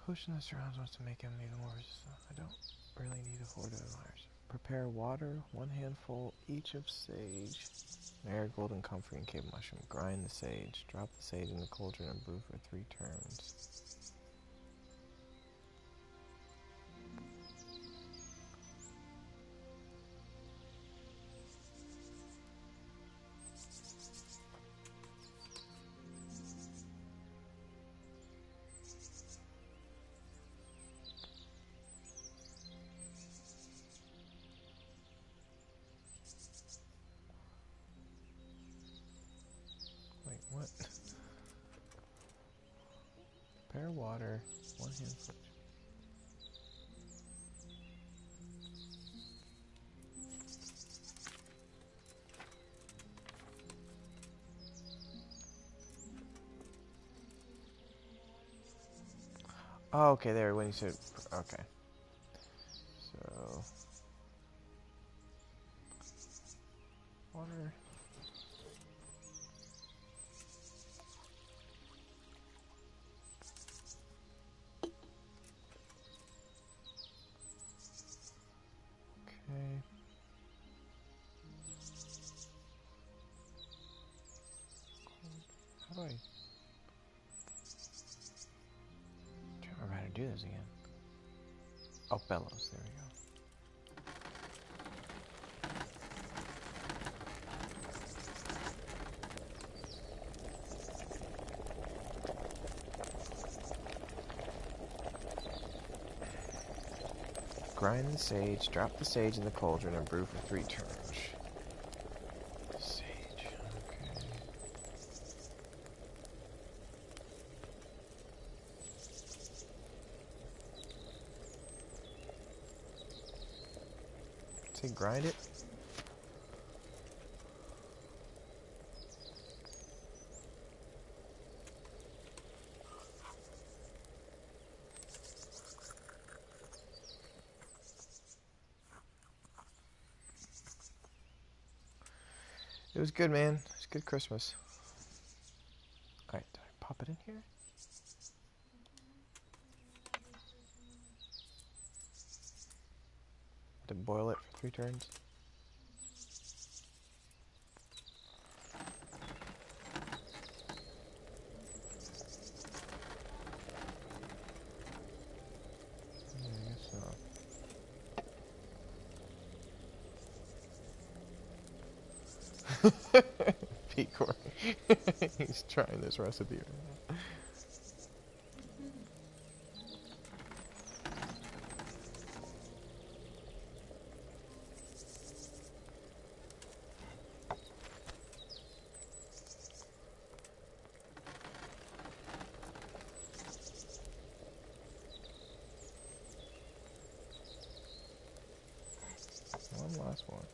Potion that surrounds wants to make him even more resistant. I don't really need a horde of admirers. Prepare water, 1 handful each of sage, marigold, and comfrey, and cave mushroom. Grind the sage. Drop the sage in the cauldron and brew for 3 turns. What? Prepare water. One hand switch. Oh, okay, there, when you said, okay. So, water. Okay. How do I remember how to do this again? Oh, bellows, there we go. Grind the sage, drop the sage in the cauldron, and brew for 3 turns. Sage, okay. Say grind it. It was good, man. It was a good Christmas. Alright, did I pop it in here? To boil it for 3 turns. Yeah, I guess so. Pete Corey. He's trying this recipe right now. One last one.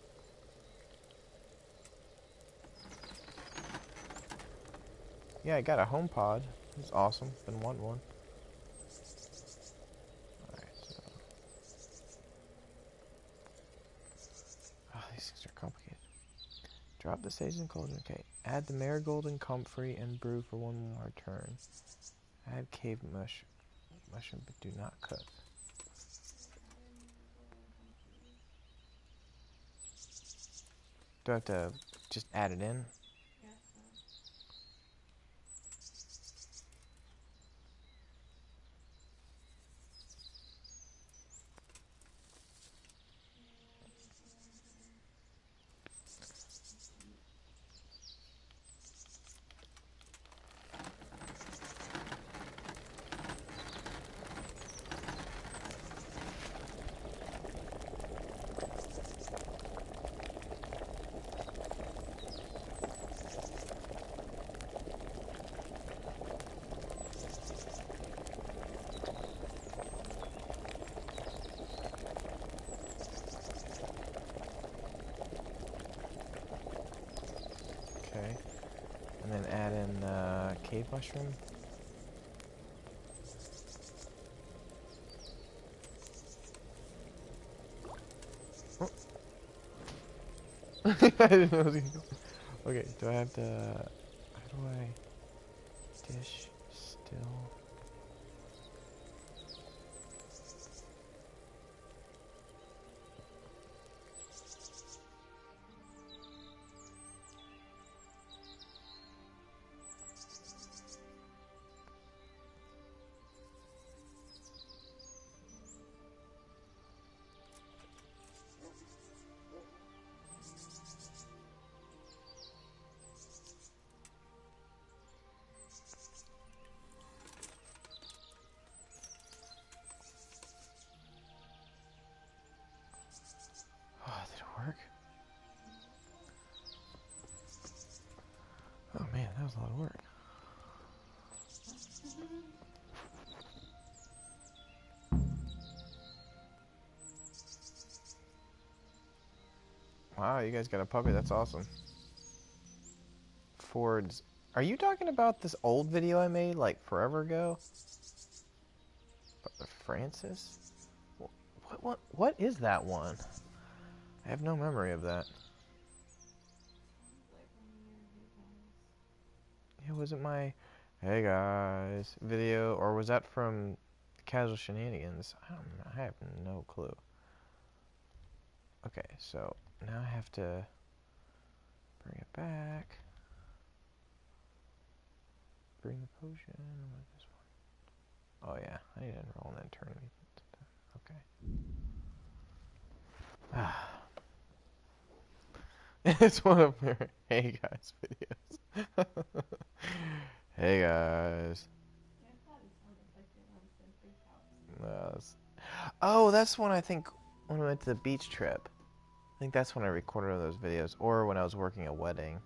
Yeah, I got a home pod. It's awesome. Been wanting one. Alright, so. Oh, these things are complicated. Drop the sage in the cauldron. Okay. Add the marigold and comfrey and brew for 1 more turn. Add cave mushroom, but do not cook. Do I have to just add it in? Okay. And then add in cave mushroom. Oh. I didn't know it was gonna go. Okay, do I have to... How do I... Dish still... was a lot of work. Wow, you guys got a puppy. That's awesome. Ford's. Are you talking about this old video I made like forever ago? Francis? What is that one? I have no memory of that. It wasn't my "Hey guys" video, or was that from Casual Shenanigans? I don't know. I have no clue. Okay, so now I have to bring it back. Bring the potion. What is this one? Oh yeah, I need to enroll and then turn me. Okay. It's one of your "Hey guys" videos. Hey guys. Oh, that's when I think when we went to the beach trip. I think that's when I recorded all those videos, or when I was working a wedding.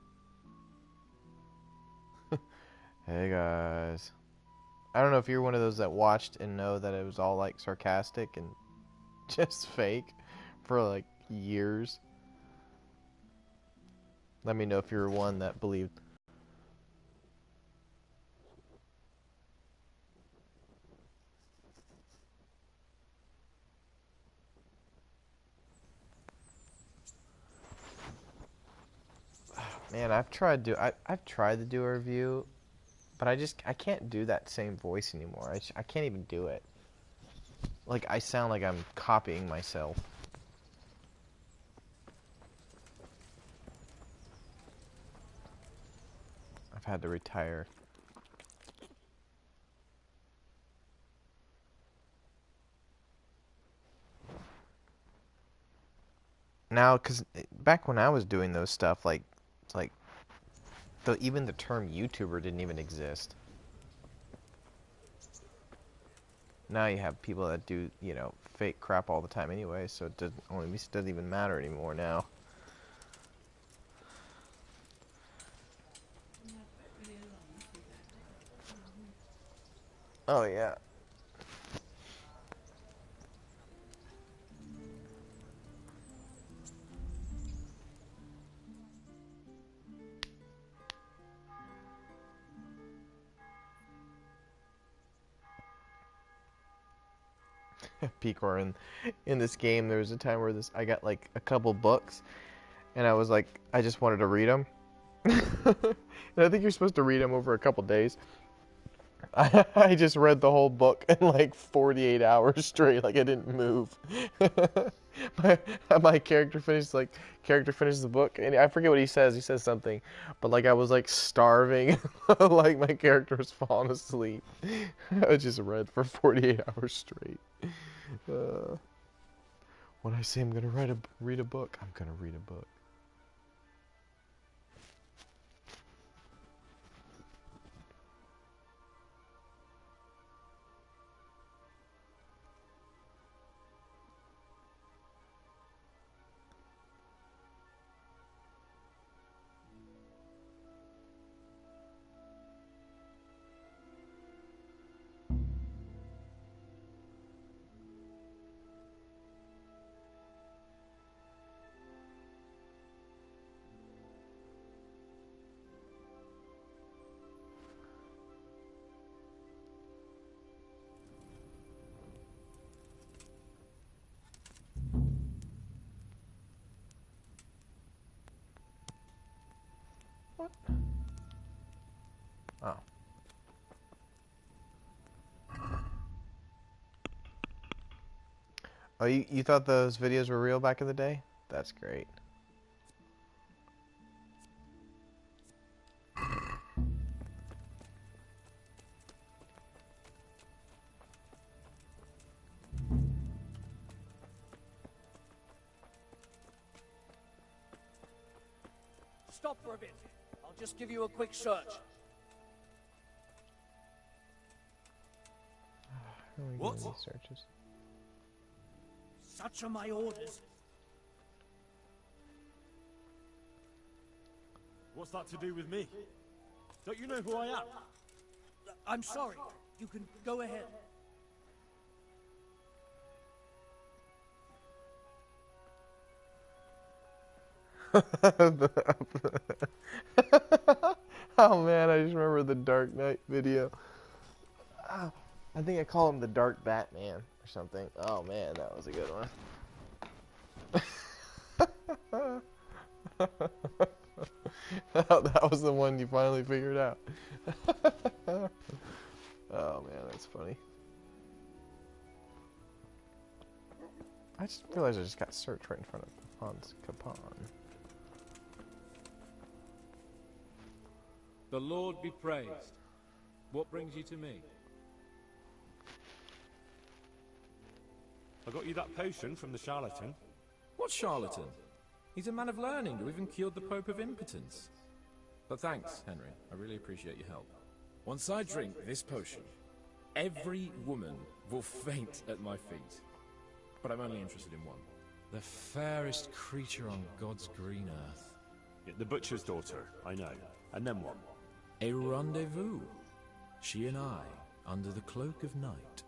Hey guys. I don't know if you're one of those that watched and know that it was all like sarcastic and just fake for like years. Let me know if you're one that believed. Man, I've tried to do a review, but I can't do that same voice anymore. I can't even do it. Like, I sound like I'm copying myself. I've had to retire. Now, because back when I was doing those stuff, like, it's like, even the term YouTuber didn't even exist. Now you have people that do, you know, fake crap all the time anyway, so it doesn't even matter anymore now. Oh yeah. Picor in this game, there was a time where I got like a couple books, and I just wanted to read them. And I think you're supposed to read them over a couple days. I just read the whole book in like 48 hours straight, like I didn't move. my character finishes the book, and I forget what he says. He says something, but like I was like starving, like my character was falling asleep. I just read for 48 hours straight. When I say I'm gonna read a book, I'm gonna read a book. What? Oh. Oh, you thought those videos were real back in the day? That's great. Stop for a bit. I'll just give you a quick search. What? Searches. Such are my orders. What's that to do with me? Don't you know who I am? I'm sorry. You can go ahead. Oh man, I just remember the Dark Knight video. Ah, I think I call him the Dark Batman or something. Oh man, that was a good one. That was the one you finally figured out. Oh man, that's funny. I just realized I just got search right in front of Hans Capon. The Lord be praised. What brings you to me? I got you that potion from the charlatan. What charlatan? He's a man of learning who even cured the Pope of impotence. But thanks, Henry. I really appreciate your help. Once I drink this potion, every woman will faint at my feet. But I'm only interested in one. The fairest creature on God's green earth. Yeah, the butcher's daughter, I know. And then what? A rendezvous. She and I, under the cloak of night.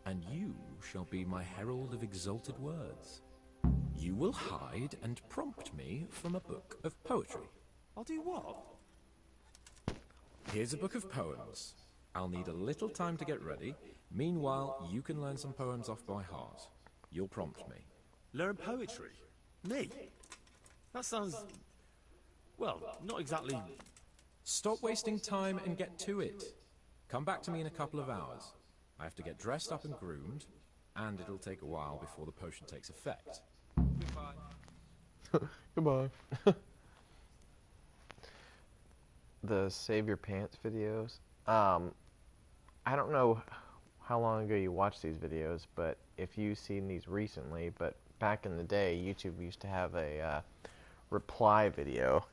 And you shall be my herald of exalted words. You will hide and prompt me from a book of poetry. I'll do what? Here's a book of poems. I'll need a little time to get ready. Meanwhile, you can learn some poems off by heart. You'll prompt me. Learn poetry? Me? That sounds... well, not exactly... Stop wasting time and get to it. Come back to me in a couple of hours. I have to get dressed up and groomed, and it'll take a while before the potion takes effect. Goodbye. Goodbye. The Save Your Pants videos. I don't know how long ago you watched these videos, but if you've seen these recently, but back in the day, YouTube used to have a reply video.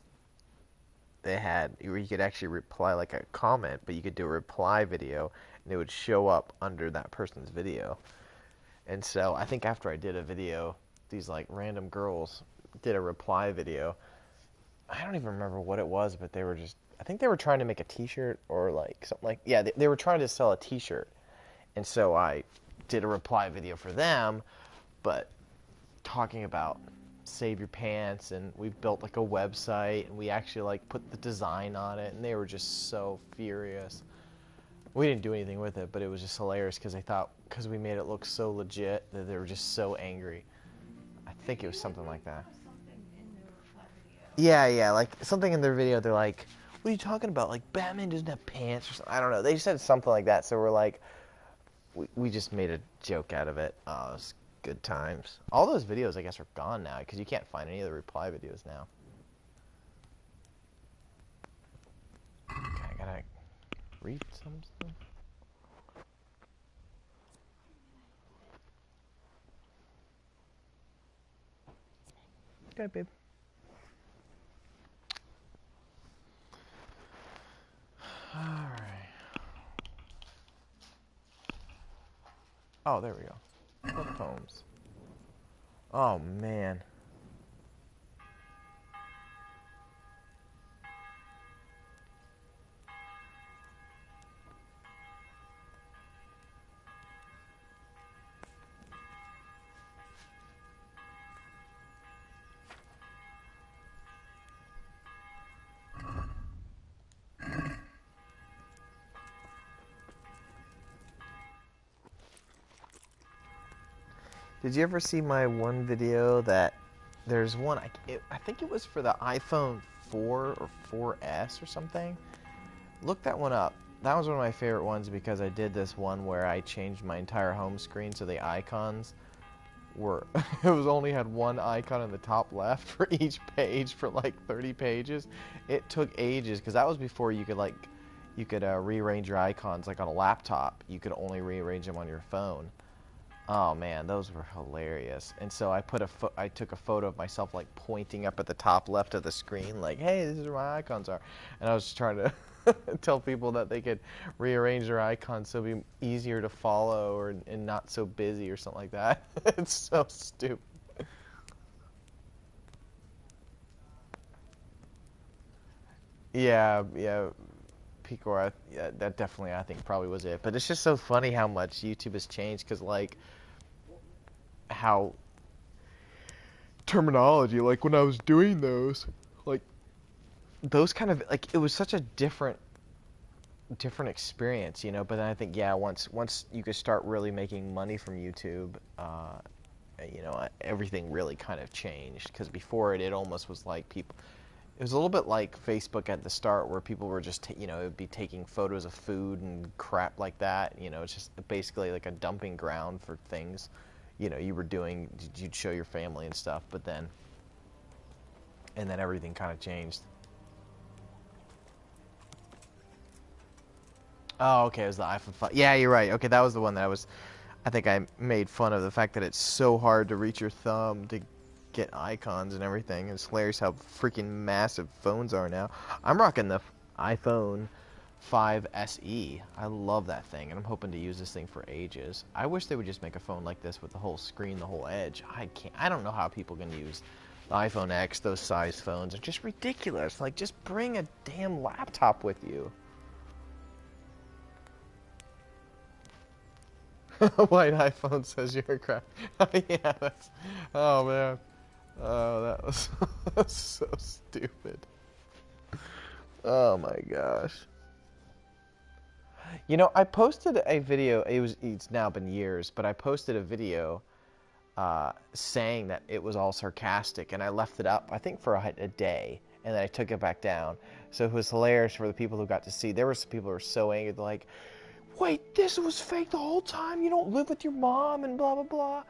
They had, where you could actually reply like a comment, but you could do a reply video, and it would show up under that person's video. And so I think after I did a video, these like random girls did a reply video. I don't even remember what it was, but they were just, I think they were trying to make a t-shirt or like something like, yeah, they were trying to sell a t-shirt. And so I did a reply video for them, but talking about Save Your Pants, and we built like a website, and we actually like put the design on it, and they were just so furious. We didn't do anything with it, but it was just hilarious because they thought, because we made it look so legit, that they were just so angry. I think it was something like that. Yeah, like something in their video, they're like, what are you talking about? Like, Batman doesn't have pants or something. I don't know. They said something like that, so we're like, we just made a joke out of it. Oh, it was good times. All those videos, I guess, are gone now, because you can't find any of the reply videos now. Okay, I gotta read something. Okay, babe. Alright. Oh, there we go. Book poems. Oh, man. Did you ever see my one video that there's one, I think it was for the iPhone 4 or 4S or something? Look that one up. That was one of my favorite ones because I did this one where I changed my entire home screen so the icons were, it was only had one icon in the top left for each page for like 30 pages. It took ages because that was before you could rearrange your icons like on a laptop. You could only rearrange them on your phone. Oh man, those were hilarious. And so I took a photo of myself like pointing up at the top left of the screen, like, "Hey, this is where my icons are." And I was just trying to tell people that they could rearrange their icons so it'd be easier to follow and not so busy or something like that. It's so stupid. Yeah. Picor, yeah, that definitely, I think, probably was it. But it's just so funny how much YouTube has changed, because, like, how terminology, like, when I was doing those, like, those kind of, like, it was such a different experience, you know. But then I think, yeah, once you could start really making money from YouTube, you know, everything really kind of changed. Because before it almost was like people, it was a little bit like Facebook at the start, where people were just, you know, it would be taking photos of food and crap like that. You know, it's just basically like a dumping ground for things, you know, you were doing, you'd show your family and stuff. But then, and then everything kind of changed. Oh, okay, it was the iPhone 5. Yeah, you're right. Okay, that was the one that I think I made fun of the fact that it's so hard to reach your thumb to get icons and everything. It's hilarious how freaking massive phones are now. I'm rocking the iPhone 5 SE. I love that thing, and I'm hoping to use this thing for ages. I wish they would just make a phone like this with the whole screen, the whole edge. I don't know how people can use the iPhone X. Those size phones are just ridiculous. Like, just bring a damn laptop with you. White iPhone says you're a crap. Yeah, that's. Oh man. Oh, that was so stupid. Oh my gosh. You know, I posted a video. It's now been years, but I posted a video saying that it was all sarcastic, and I left it up, I think, for a day, and then I took it back down. So it was hilarious for the people who got to see. There were some people who were so angry, they're like, wait, this was fake the whole time? You don't live with your mom and blah, blah, blah.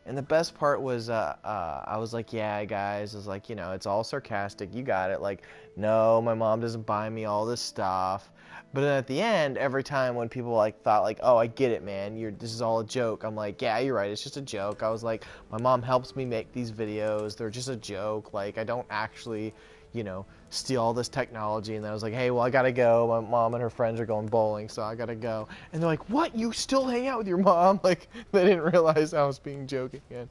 And the best part was, I was like, yeah, guys, I was like, you know, it's all sarcastic. You got it. Like, no, my mom doesn't buy me all this stuff. But then at the end, every time when people like thought like, oh, I get it, man, this is all a joke. I'm like, yeah, you're right. It's just a joke. I was like, my mom helps me make these videos. They're just a joke. Like, I don't actually, you know, steal all this technology. And then I was like, hey, well, I gotta go. My mom and her friends are going bowling, so I gotta go. And they're like, what? You still hang out with your mom? Like, they didn't realize I was being joking again.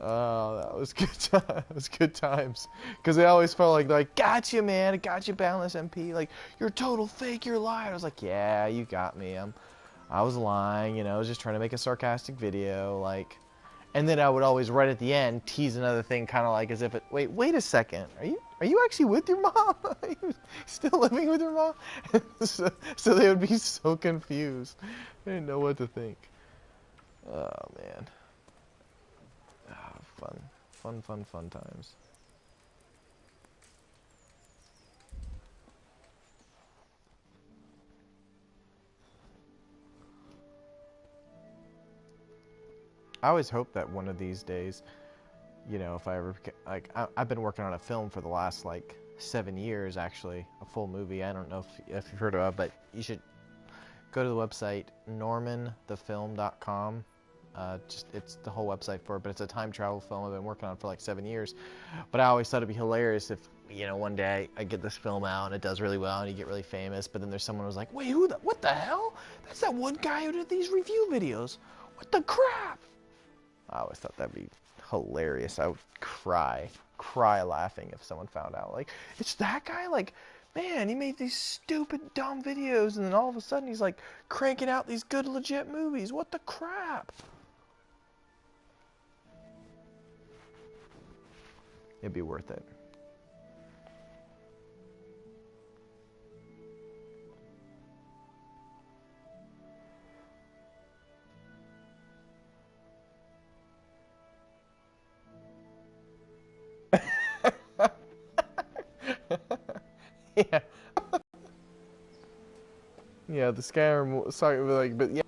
Oh, that was good. That was good times. Because they always felt like, gotcha, man. I got you, Boundless MP. Like, you're a total fake. You're lying. I was like, yeah, you got me. I was lying. You know, I was just trying to make a sarcastic video. Like, and then I would always right at the end tease another thing, kind of like as if it. Wait a second. Are you actually with your mom? Are you still living with your mom? so they would be so confused. They didn't know what to think. Oh man. Fun times. I always hope that one of these days, you know, if I ever, like, I've been working on a film for the last, like, 7 years, actually, a full movie. I don't know if you've heard of it, but you should go to the website, normanthefilm.com. It's the whole website for it, but it's a time travel film I've been working on for like 7 years. But I always thought it'd be hilarious if, you know, one day I get this film out and it does really well and you get really famous, but then there's someone who's like, wait, what the hell? That's that one guy who did these review videos. What the crap? I always thought that'd be hilarious. I would cry laughing if someone found out. Like, it's that guy? Like, man, he made these stupid, dumb videos, and then all of a sudden he's like cranking out these good, legit movies. What the crap? It'd be worth it. Yeah. Yeah, the Skyrim, sorry, like, but yeah.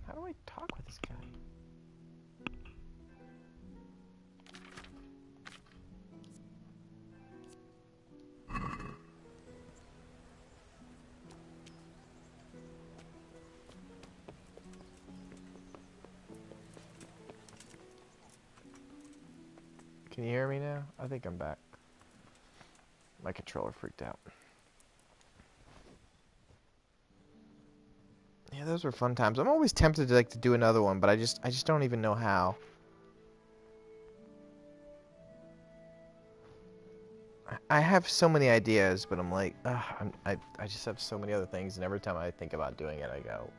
How do I talk with this guy? Can you hear me now? I think I'm back. My controller freaked out. Yeah, those were fun times. I'm always tempted to to do another one, but I just don't even know how. I have so many ideas, but I'm like, I just have so many other things, and every time I think about doing it, I go,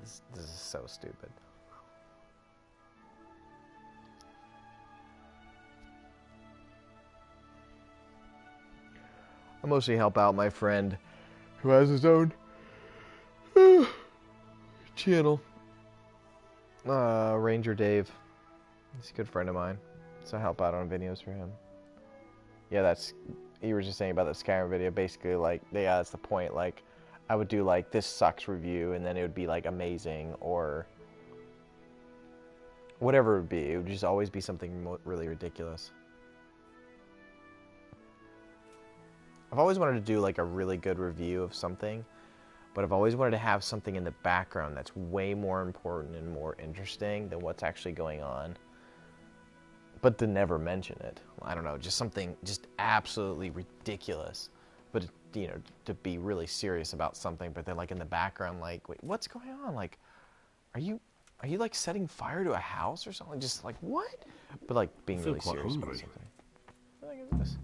this is so stupid. I mostly help out my friend who has his own channel. Ranger Dave. He's a good friend of mine, so I help out on videos for him. Yeah, you were just saying about the Skyrim video. Basically, like, yeah, that's the point. Like, I would do like this sucks review, and then it would be like amazing or whatever it would be. It would just always be something really ridiculous. I've always wanted to do like a really good review of something, but I've always wanted to have something in the background that's way more important and more interesting than what's actually going on. But to never mention it. I don't know, just something just absolutely ridiculous. But, you know, to be really serious about something, but then like in the background, like, wait, what's going on? Like, are you like setting fire to a house or something? Just like, what? But like being really serious about something. What the heck is this?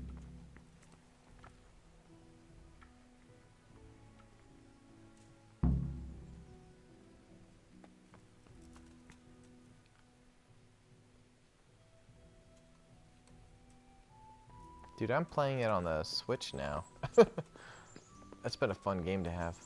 Dude, I'm playing it on the Switch now. That's been a fun game to have.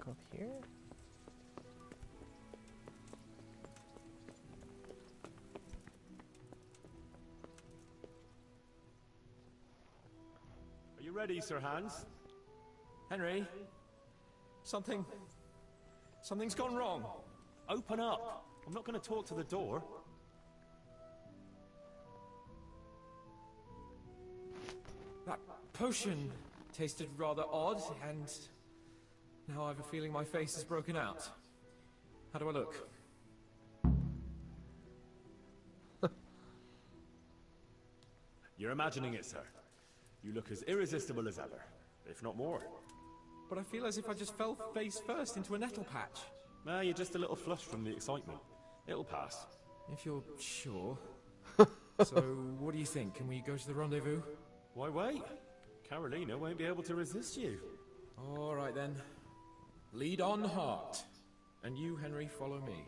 Go up here. Are you ready, Sir Hans? Henry, something's gone wrong. Open up. I'm not going to talk to the door. That potion tasted rather odd, and now I have a feeling my face is broken out. How do I look? You're imagining it, sir. You look as irresistible as ever, if not more. But I feel as if I just fell face first into a nettle patch. Nah, you're just a little flushed from the excitement. It'll pass. If you're sure. So, what do you think? Can we go to the rendezvous? Why wait? Carolina won't be able to resist you. All right then. Lead on, heart. And you, Henry, follow me.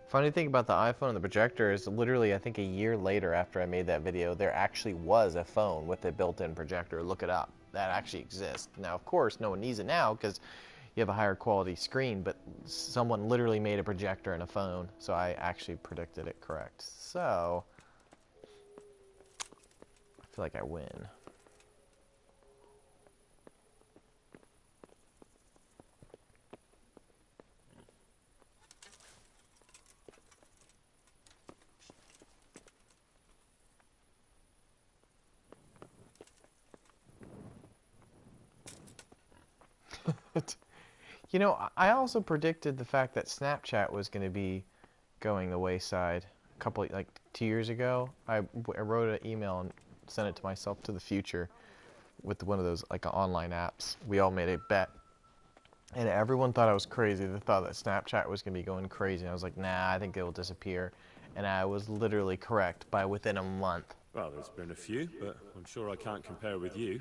Funny thing about the iPhone and the projector is literally, I think a year later after I made that video, there actually was a phone with a built-in projector. Look it up. That actually exists. Now, of course, no one needs it now because you have a higher quality screen, but someone literally made a projector and a phone, so I actually predicted it correct. So, I feel like I win. You know, I also predicted the fact that Snapchat was going to be going the wayside a couple, like 2 years ago. I wrote an email and sent it to myself to the future with one of those like online apps. We all made a bet, and everyone thought I was crazy. They thought that Snapchat was going to be going crazy. And I was like, nah, I think it will disappear. And I was literally correct by within a month. Well, there's been a few, but I'm sure I can't compare with you.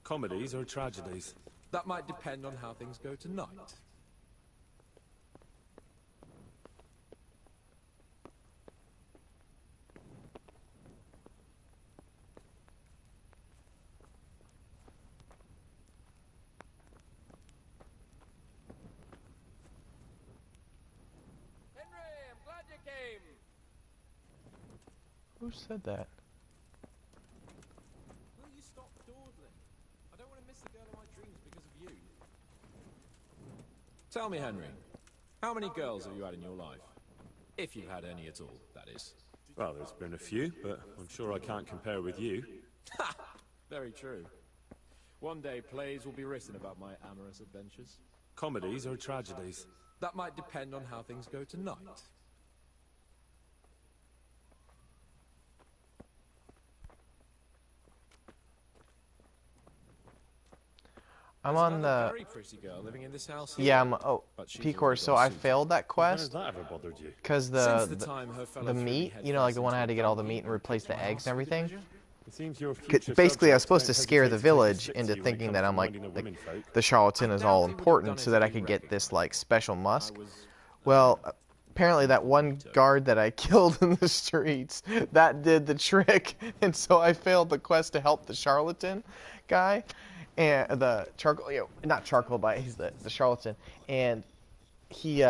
Comedies or tragedies? That might depend on how things go tonight. Henry, I'm glad you came. Who said that? Will you stop dawdling? I don't want to miss the girl of my dreams because of you. Tell me, Henry, how many girls have you had in your life? If you've had any at all, that is. Well, there's been a few, but I'm sure I can't compare with you. Ha! Very true. One day plays will be written about my amorous adventures. Comedies or tragedies? That might depend on how things go tonight. I'm There's on another the... very pretty girl living in this house here, Yeah, I'm... Oh, but she's P-Core, already so got I suited. failed that When has quest. that ever bothered you? Because Since the time her fellow the three meat, head you know, like first the one I into had to a get all the donkey meat and replace the my eggs and house with everything. It seems your future Basically, I was subject supposed to won't scare hesitate the to take a village stick into to you when it thinking comes that to I'm like, minding the womenfolk. the charlatan I is doubt all he would have important done so it that if I he could get this, recognized like, special musk. I was Well, apparently that one guard that I killed in the streets, that did the trick, and so I failed the quest to help the charlatan guy, and the charcoal, you know, not charcoal, but he's the charlatan, and he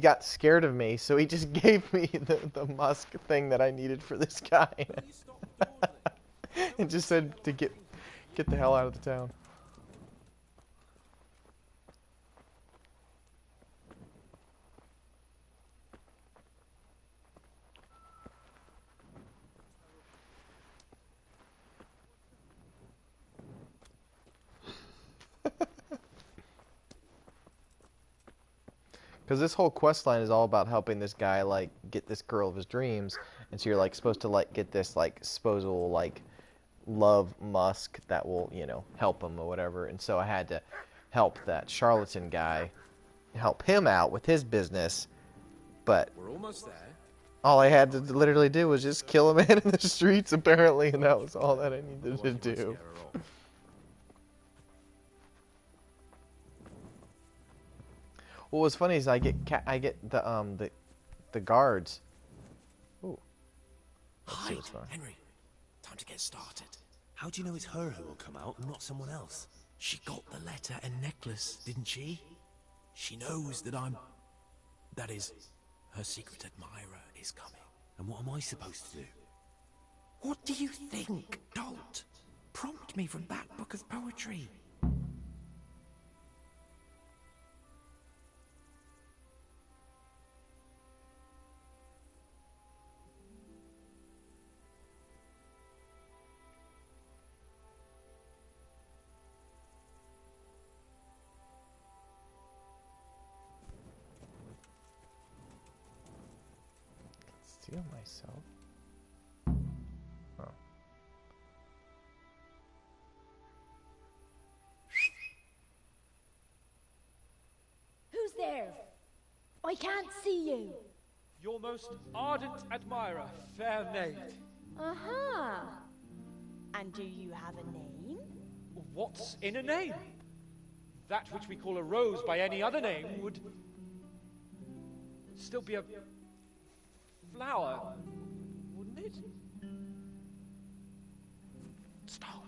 got scared of me, so he just gave me the musk thing that I needed for this guy, and just said to get the hell out of the town. Because this whole quest line is all about helping this guy, like, get this girl of his dreams. And so you're, like, supposed to, like, get this, like, disposable, like, love musk that will, you know, help him or whatever. And so I had to help that charlatan guy, help him out with his business. But We're almost there. all I had to literally do was just kill a man in the streets, apparently. And that was all that I needed to do. What was funny is I get the guards. Ooh. Let's see what's going on. Henry, time to get started. How do you know it's her who will come out and not someone else? She got the letter and necklace, didn't she? She knows that that is, her secret admirer is coming. And what am I supposed to do? What do you think, dolt? Prompt me from that book of poetry. Steal myself. Oh. Who's there? I can't see you. Your most ardent admirer, fair maid. Uh-huh. And do you have a name? What's in a name? That which we call a rose by any other name would still be a flower, wouldn't it? Stop.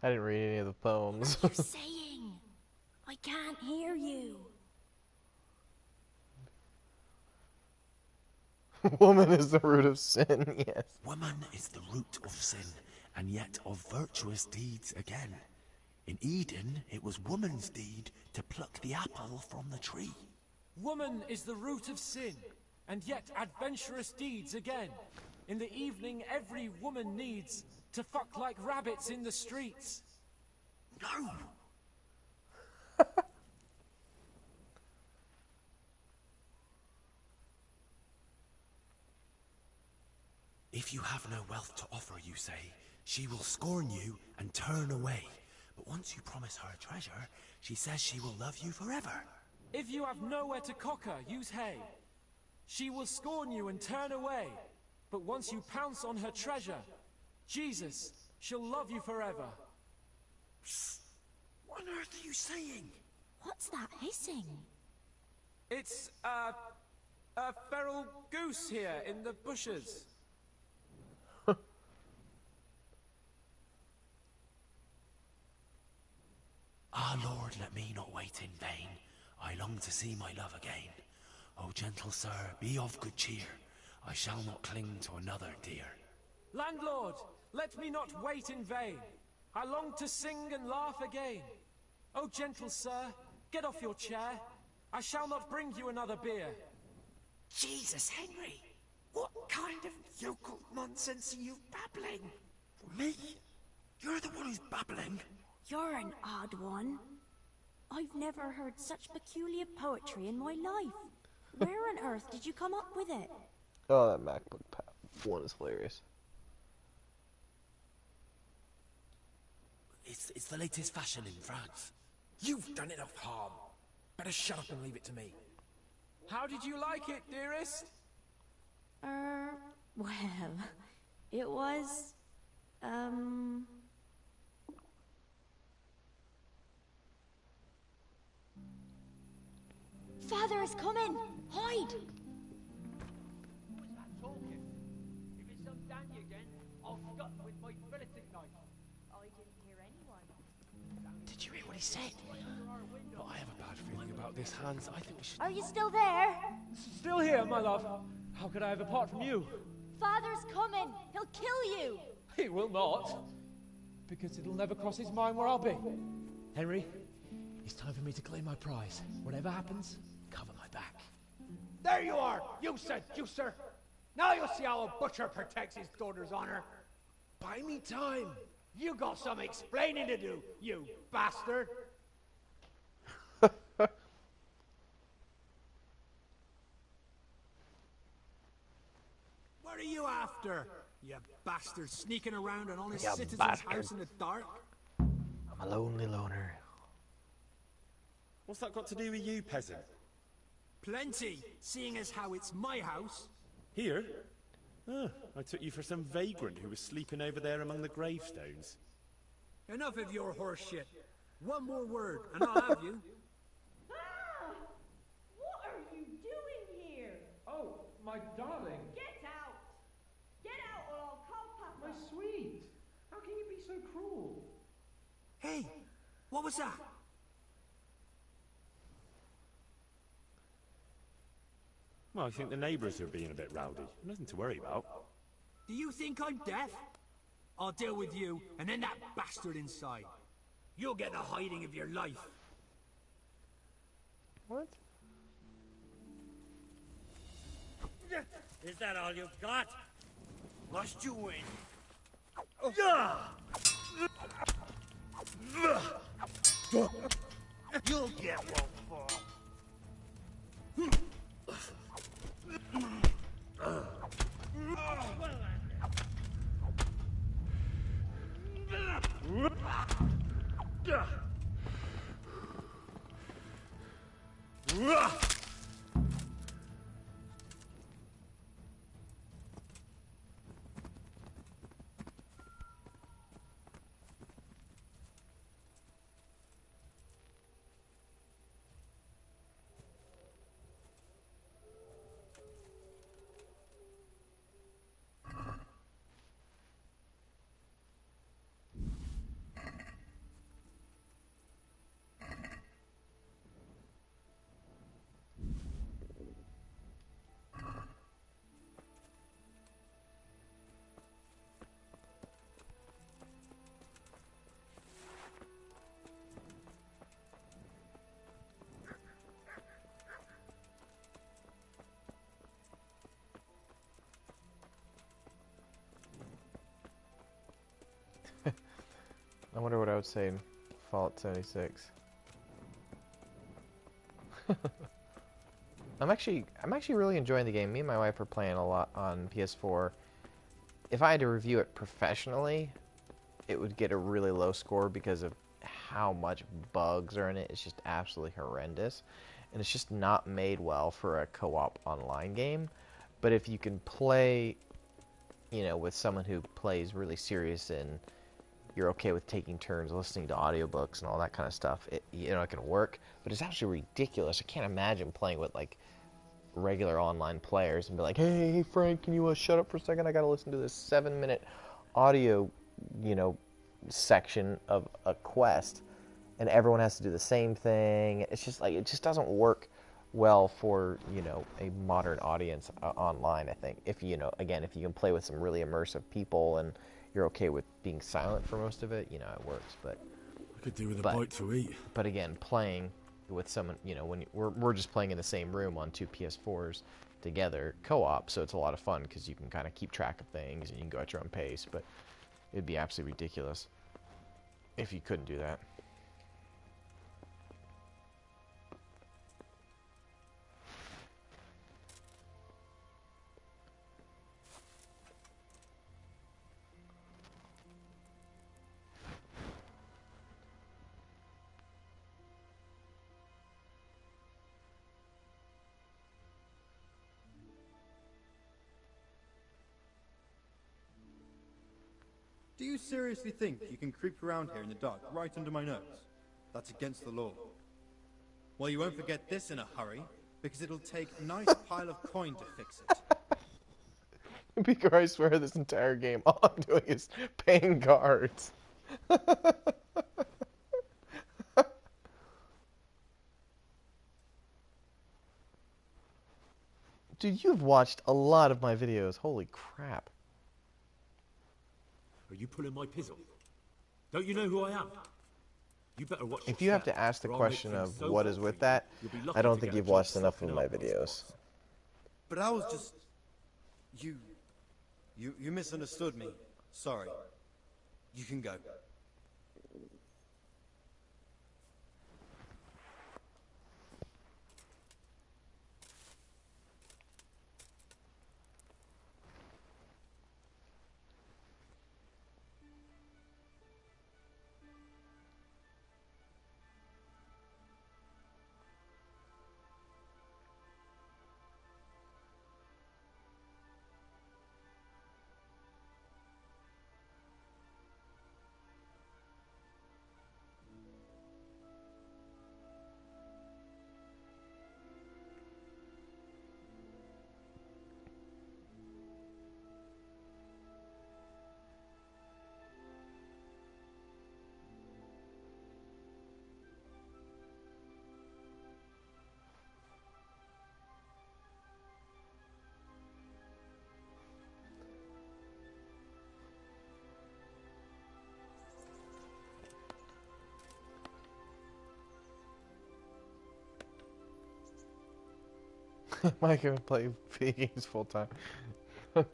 I didn't read any of the poems. What are you saying? I can't hear you. Woman is the root of sin, yes. Woman is the root of sin, and yet of virtuous deeds again. In Eden, it was woman's deed to pluck the apple from the tree. Woman is the root of sin, and yet adventurous deeds again. In the evening, every woman needs to fuck like rabbits in the streets. No! If you have no wealth to offer, you say, she will scorn you and turn away. But once you promise her a treasure, she says she will love you forever. If you have nowhere to cock her, use hay. She will scorn you and turn away. But once you pounce on her treasure, Jesus, she'll love you forever. What on earth are you saying? What's that hissing? It's, a feral goose here in the bushes. Ah, Lord, let me not wait in vain. I long to see my love again. O gentle sir, be of good cheer. I shall not cling to another dear. Landlord, let me not wait in vain. I long to sing and laugh again. Oh, gentle sir, get off your chair. I shall not bring you another beer. Jesus, Henry! What kind of yokel nonsense are you babbling? Me? You're the one who's babbling. You're an odd one. I've never heard such peculiar poetry in my life. Where on earth did you come up with it? Oh, that MacBook one is hilarious. It's the latest fashion in France. You've done enough harm. Better shut up and leave it to me. How did you like it, dearest? Well, it was, Father is coming! Hide! Who was that talking? If it's some Danny again, I'll gut with my filleting knife. I didn't hear anyone. Did you hear what he said? But I have a bad feeling about this, Hans. I think we should... Are you still there? Still here, my love. How could I have apart from you? Father's coming! He'll kill you! He will not. Because it'll never cross his mind where I'll be. Henry, it's time for me to claim my prize. Whatever happens, cover my back. There you are, you seducer! Now you'll see how a butcher protects his daughter's honor. Buy me time. You got some explaining to do, you bastard! What are you after? You bastard sneaking around an honest You citizen's bastard. house in the dark? I'm a lonely loner. What's that got to do with you, peasant? Plenty, seeing as how it's my house. Here? Oh, I took you for some vagrant who was sleeping over there among the gravestones. Enough of your horse shit. One more word, and I'll have you. What are you doing here? Oh, my darling. Get out! Get out or I'll call Papa! My sweet. How can you be so cruel? Hey, what was that? Well, I think the neighbours are being a bit rowdy. Nothing to worry about. Do you think I'm deaf? I'll deal with you, and then that bastard inside. You'll get the hiding of your life. What? Is that all you've got? Must you win? You'll get one for. I wonder what I would say in Fallout 76. I'm actually really enjoying the game. Me and my wife are playing a lot on PS4. If I had to review it professionally, it would get a really low score because of how much bugs are in it. It's just absolutely horrendous. And it's just not made well for a co-op online game. But if you can play, you know, with someone who plays really serious and you're okay with taking turns listening to audiobooks and all that kind of stuff, it can work. But it's actually ridiculous. I can't imagine playing with like regular online players and be like, hey Frank, can you shut up for a second? I gotta listen to this 7-minute audio, section of a quest, and everyone has to do the same thing. It's just like, it just doesn't work well for a modern audience online. I think if you can play with some really immersive people and you're okay with being silent for most of it, it works. But I could do with a bite to eat. But again, playing with someone, you know, when we're just playing in the same room on 2 PS4s together, co-op, so it's a lot of fun because you can kind of keep track of things and you can go at your own pace, but it'd be absolutely ridiculous if you couldn't do that. Do you seriously think you can creep around here in the dark right under my nose? That's against the law. Well, you won't forget this in a hurry, because it'll take a nice pile of coin to fix it. Because I swear this entire game, all I'm doing is paying guards. Dude, you've watched a lot of my videos. Holy crap. Are you pulling my pizzle? Don't you know who I am? You better watch If you have to ask the question of what is with that, I don't think you've watched enough of my videos. But I was just... You misunderstood me. Sorry. You can go. Am I gonna play video games full time? No.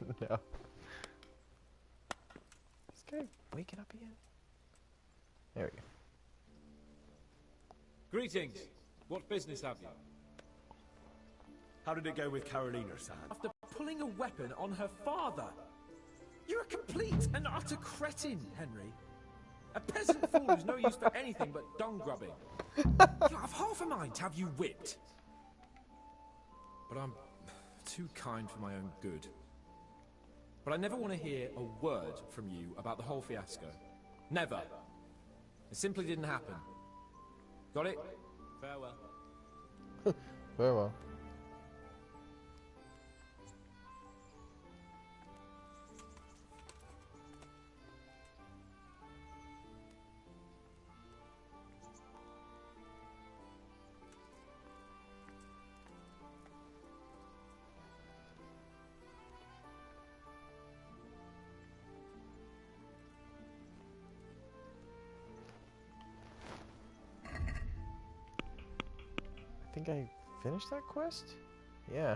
This guy waking up again? There we go. Greetings. What business have you? How did it go with Carolina, Sam? After pulling a weapon on her father. You're a complete and utter cretin, Henry. A peasant fool who's no use for anything but dung grubbing. You have half a mind to have you whipped. But I'm too kind for my own good. But I never want to hear a word from you about the whole fiasco. Never. It simply didn't happen. Got it? Farewell. Farewell. I think I finished that quest? Yeah.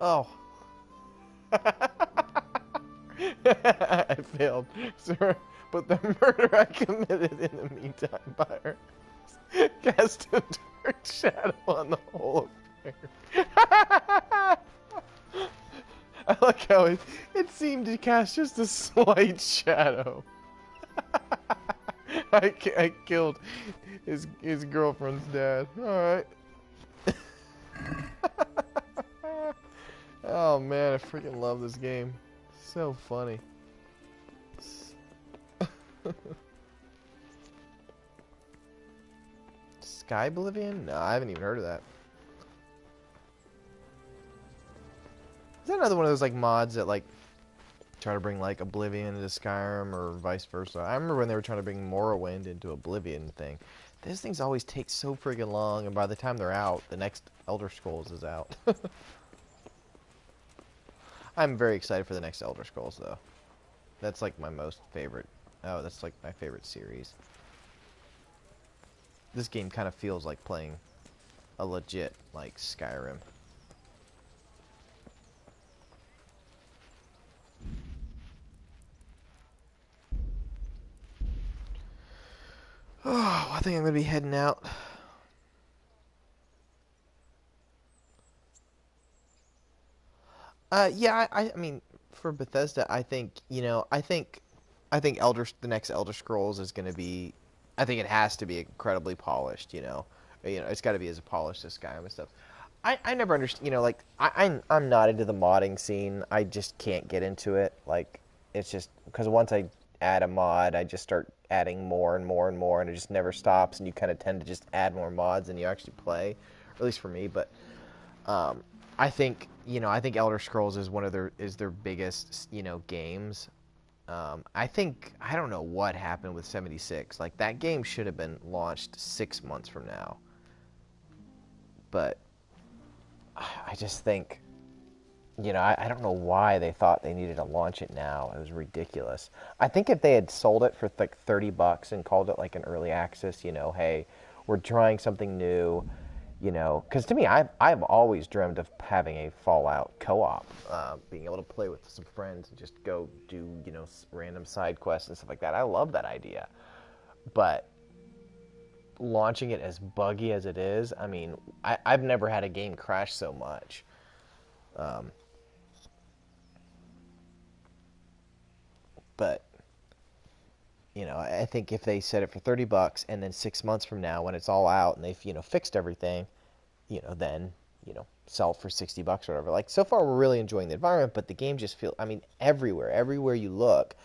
Oh. I failed, sir, but the murder I committed in the meantime by her cast a dark shadow on the whole affair. I like how it seemed to cast just a slight shadow. I killed his girlfriend's dad. Alright. Oh man, I freaking love this game. So funny. Sky Oblivion? No, I haven't even heard of that. Is that another one of those like mods that like try to bring like Oblivion into Skyrim or vice versa. I remember when they were trying to bring Morrowind into Oblivion thing. Those things always take so friggin' long, and by the time they're out, the next Elder Scrolls is out. I'm very excited for the next Elder Scrolls, though. That's like my most favorite. Oh, that's like my favorite series. This game kind of feels like playing a legit, like, Skyrim. Oh, I think I'm going to be heading out. Yeah, I mean, for Bethesda, I think, you know, I think the next Elder Scrolls is going to be, I think it has to be incredibly polished, you know. It's got to be as polished as Skyrim and stuff. I never understand, you know, like, I'm not into the modding scene. I just can't get into it. Like, it's just, because once I add a mod, I just start adding more and more and more, and it just never stops, and you kind of tend to just add more mods than you actually play, or at least for me, but, I think, you know, I think Elder Scrolls is their biggest, you know, games. I think, I don't know what happened with 76. Like, that game should have been launched 6 months from now. But I just think, you know, I don't know why they thought they needed to launch it now. It was ridiculous. I think if they had sold it for like $30 and called it like an early access, you know, hey, we're trying something new, you know, because to me, I've always dreamed of having a Fallout co-op, being able to play with some friends and just go do, you know, random side quests and stuff like that. I love that idea. But launching it as buggy as it is, I mean, I've never had a game crash so much. But, you know, I think if they set it for $30 and then 6 months from now when it's all out and they've, you know, fixed everything, you know, then, you know, sell for $60 or whatever. Like, so far we're really enjoying the environment, but the game just feels, I mean, everywhere you look,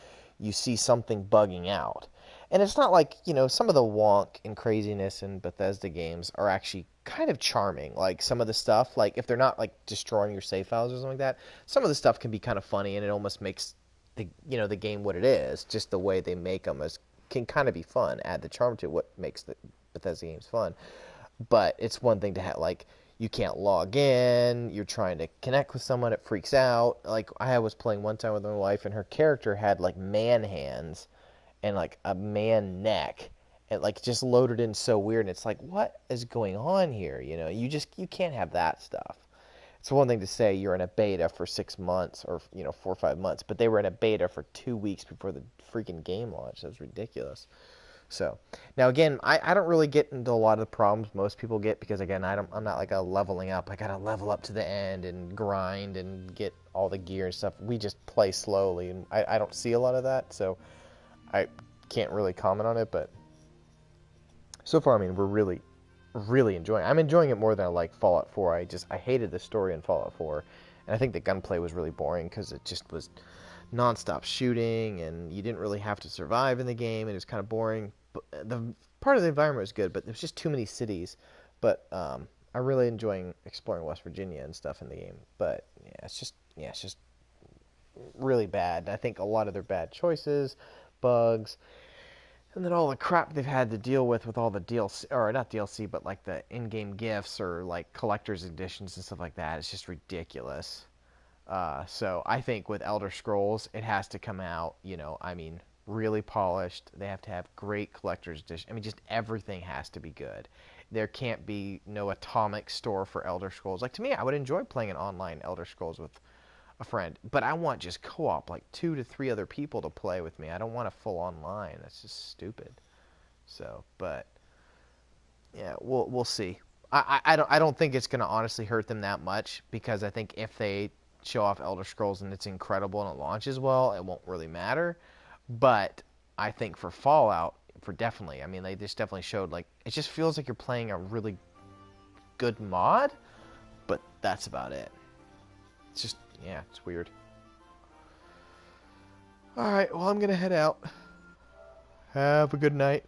you see something bugging out. And it's not like, you know, some of the wonk and craziness in Bethesda games are actually kind of charming. Like, some of the stuff, like, if they're not, like, destroying your save files or something like that, some of the stuff can be kind of funny, and it almost makes the, you know, the game what it is. Just the way they make them can kind of be fun, add the charm to what makes the Bethesda games fun. But it's one thing to have, like, you can't log in, you're trying to connect with someone, it freaks out. Like, I was playing one time with my wife, and her character had, like, man hands and, like, a man neck. And, like, just loaded in so weird, and it's like, what is going on here? You know, you can't have that stuff. It's one thing to say you're in a beta for 6 months or, you know, 4 or 5 months, but they were in a beta for 2 weeks before the freaking game launched. That was ridiculous. So, now again, I don't really get into a lot of the problems most people get because, again, I'm not like a leveling up. I gotta level up to the end and grind and get all the gear and stuff. We just play slowly, and I don't see a lot of that, so I can't really comment on it, but so far, I mean, we're really enjoying it. I'm enjoying it more than I like Fallout 4. I hated the story in Fallout 4, and I think the gunplay was really boring because it just was non-stop shooting, and you didn't really have to survive in the game, and it was kind of boring. But the part of the environment was good, but there's just too many cities. But I'm really enjoying exploring West Virginia and stuff in the game. But yeah, it's just really bad. I think a lot of their bad choices, bugs, and then all the crap they've had to deal with all the DLC, or not DLC, but like the in-game gifts or like collector's editions and stuff like that. It's just ridiculous. So I think with Elder Scrolls, it has to come out, you know, I mean, really polished. They have to have great collector's edition. I mean, just everything has to be good. There can't be no atomic store for Elder Scrolls. Like, to me, I would enjoy playing an online Elder Scrolls with a friend, but I want just co-op, like 2 to 3 other people to play with me. I don't want a full online. That's just stupid. So, but yeah, we'll see. I don't think it's going to honestly hurt them that much, because I think if they show off Elder Scrolls and it's incredible and it launches well, it won't really matter. But I think for Fallout, definitely, I mean, they just definitely showed, like, it just feels like you're playing a really good mod, but that's about it. It's just, yeah, it's weird. Alright, well, I'm going to head out. Have a good night.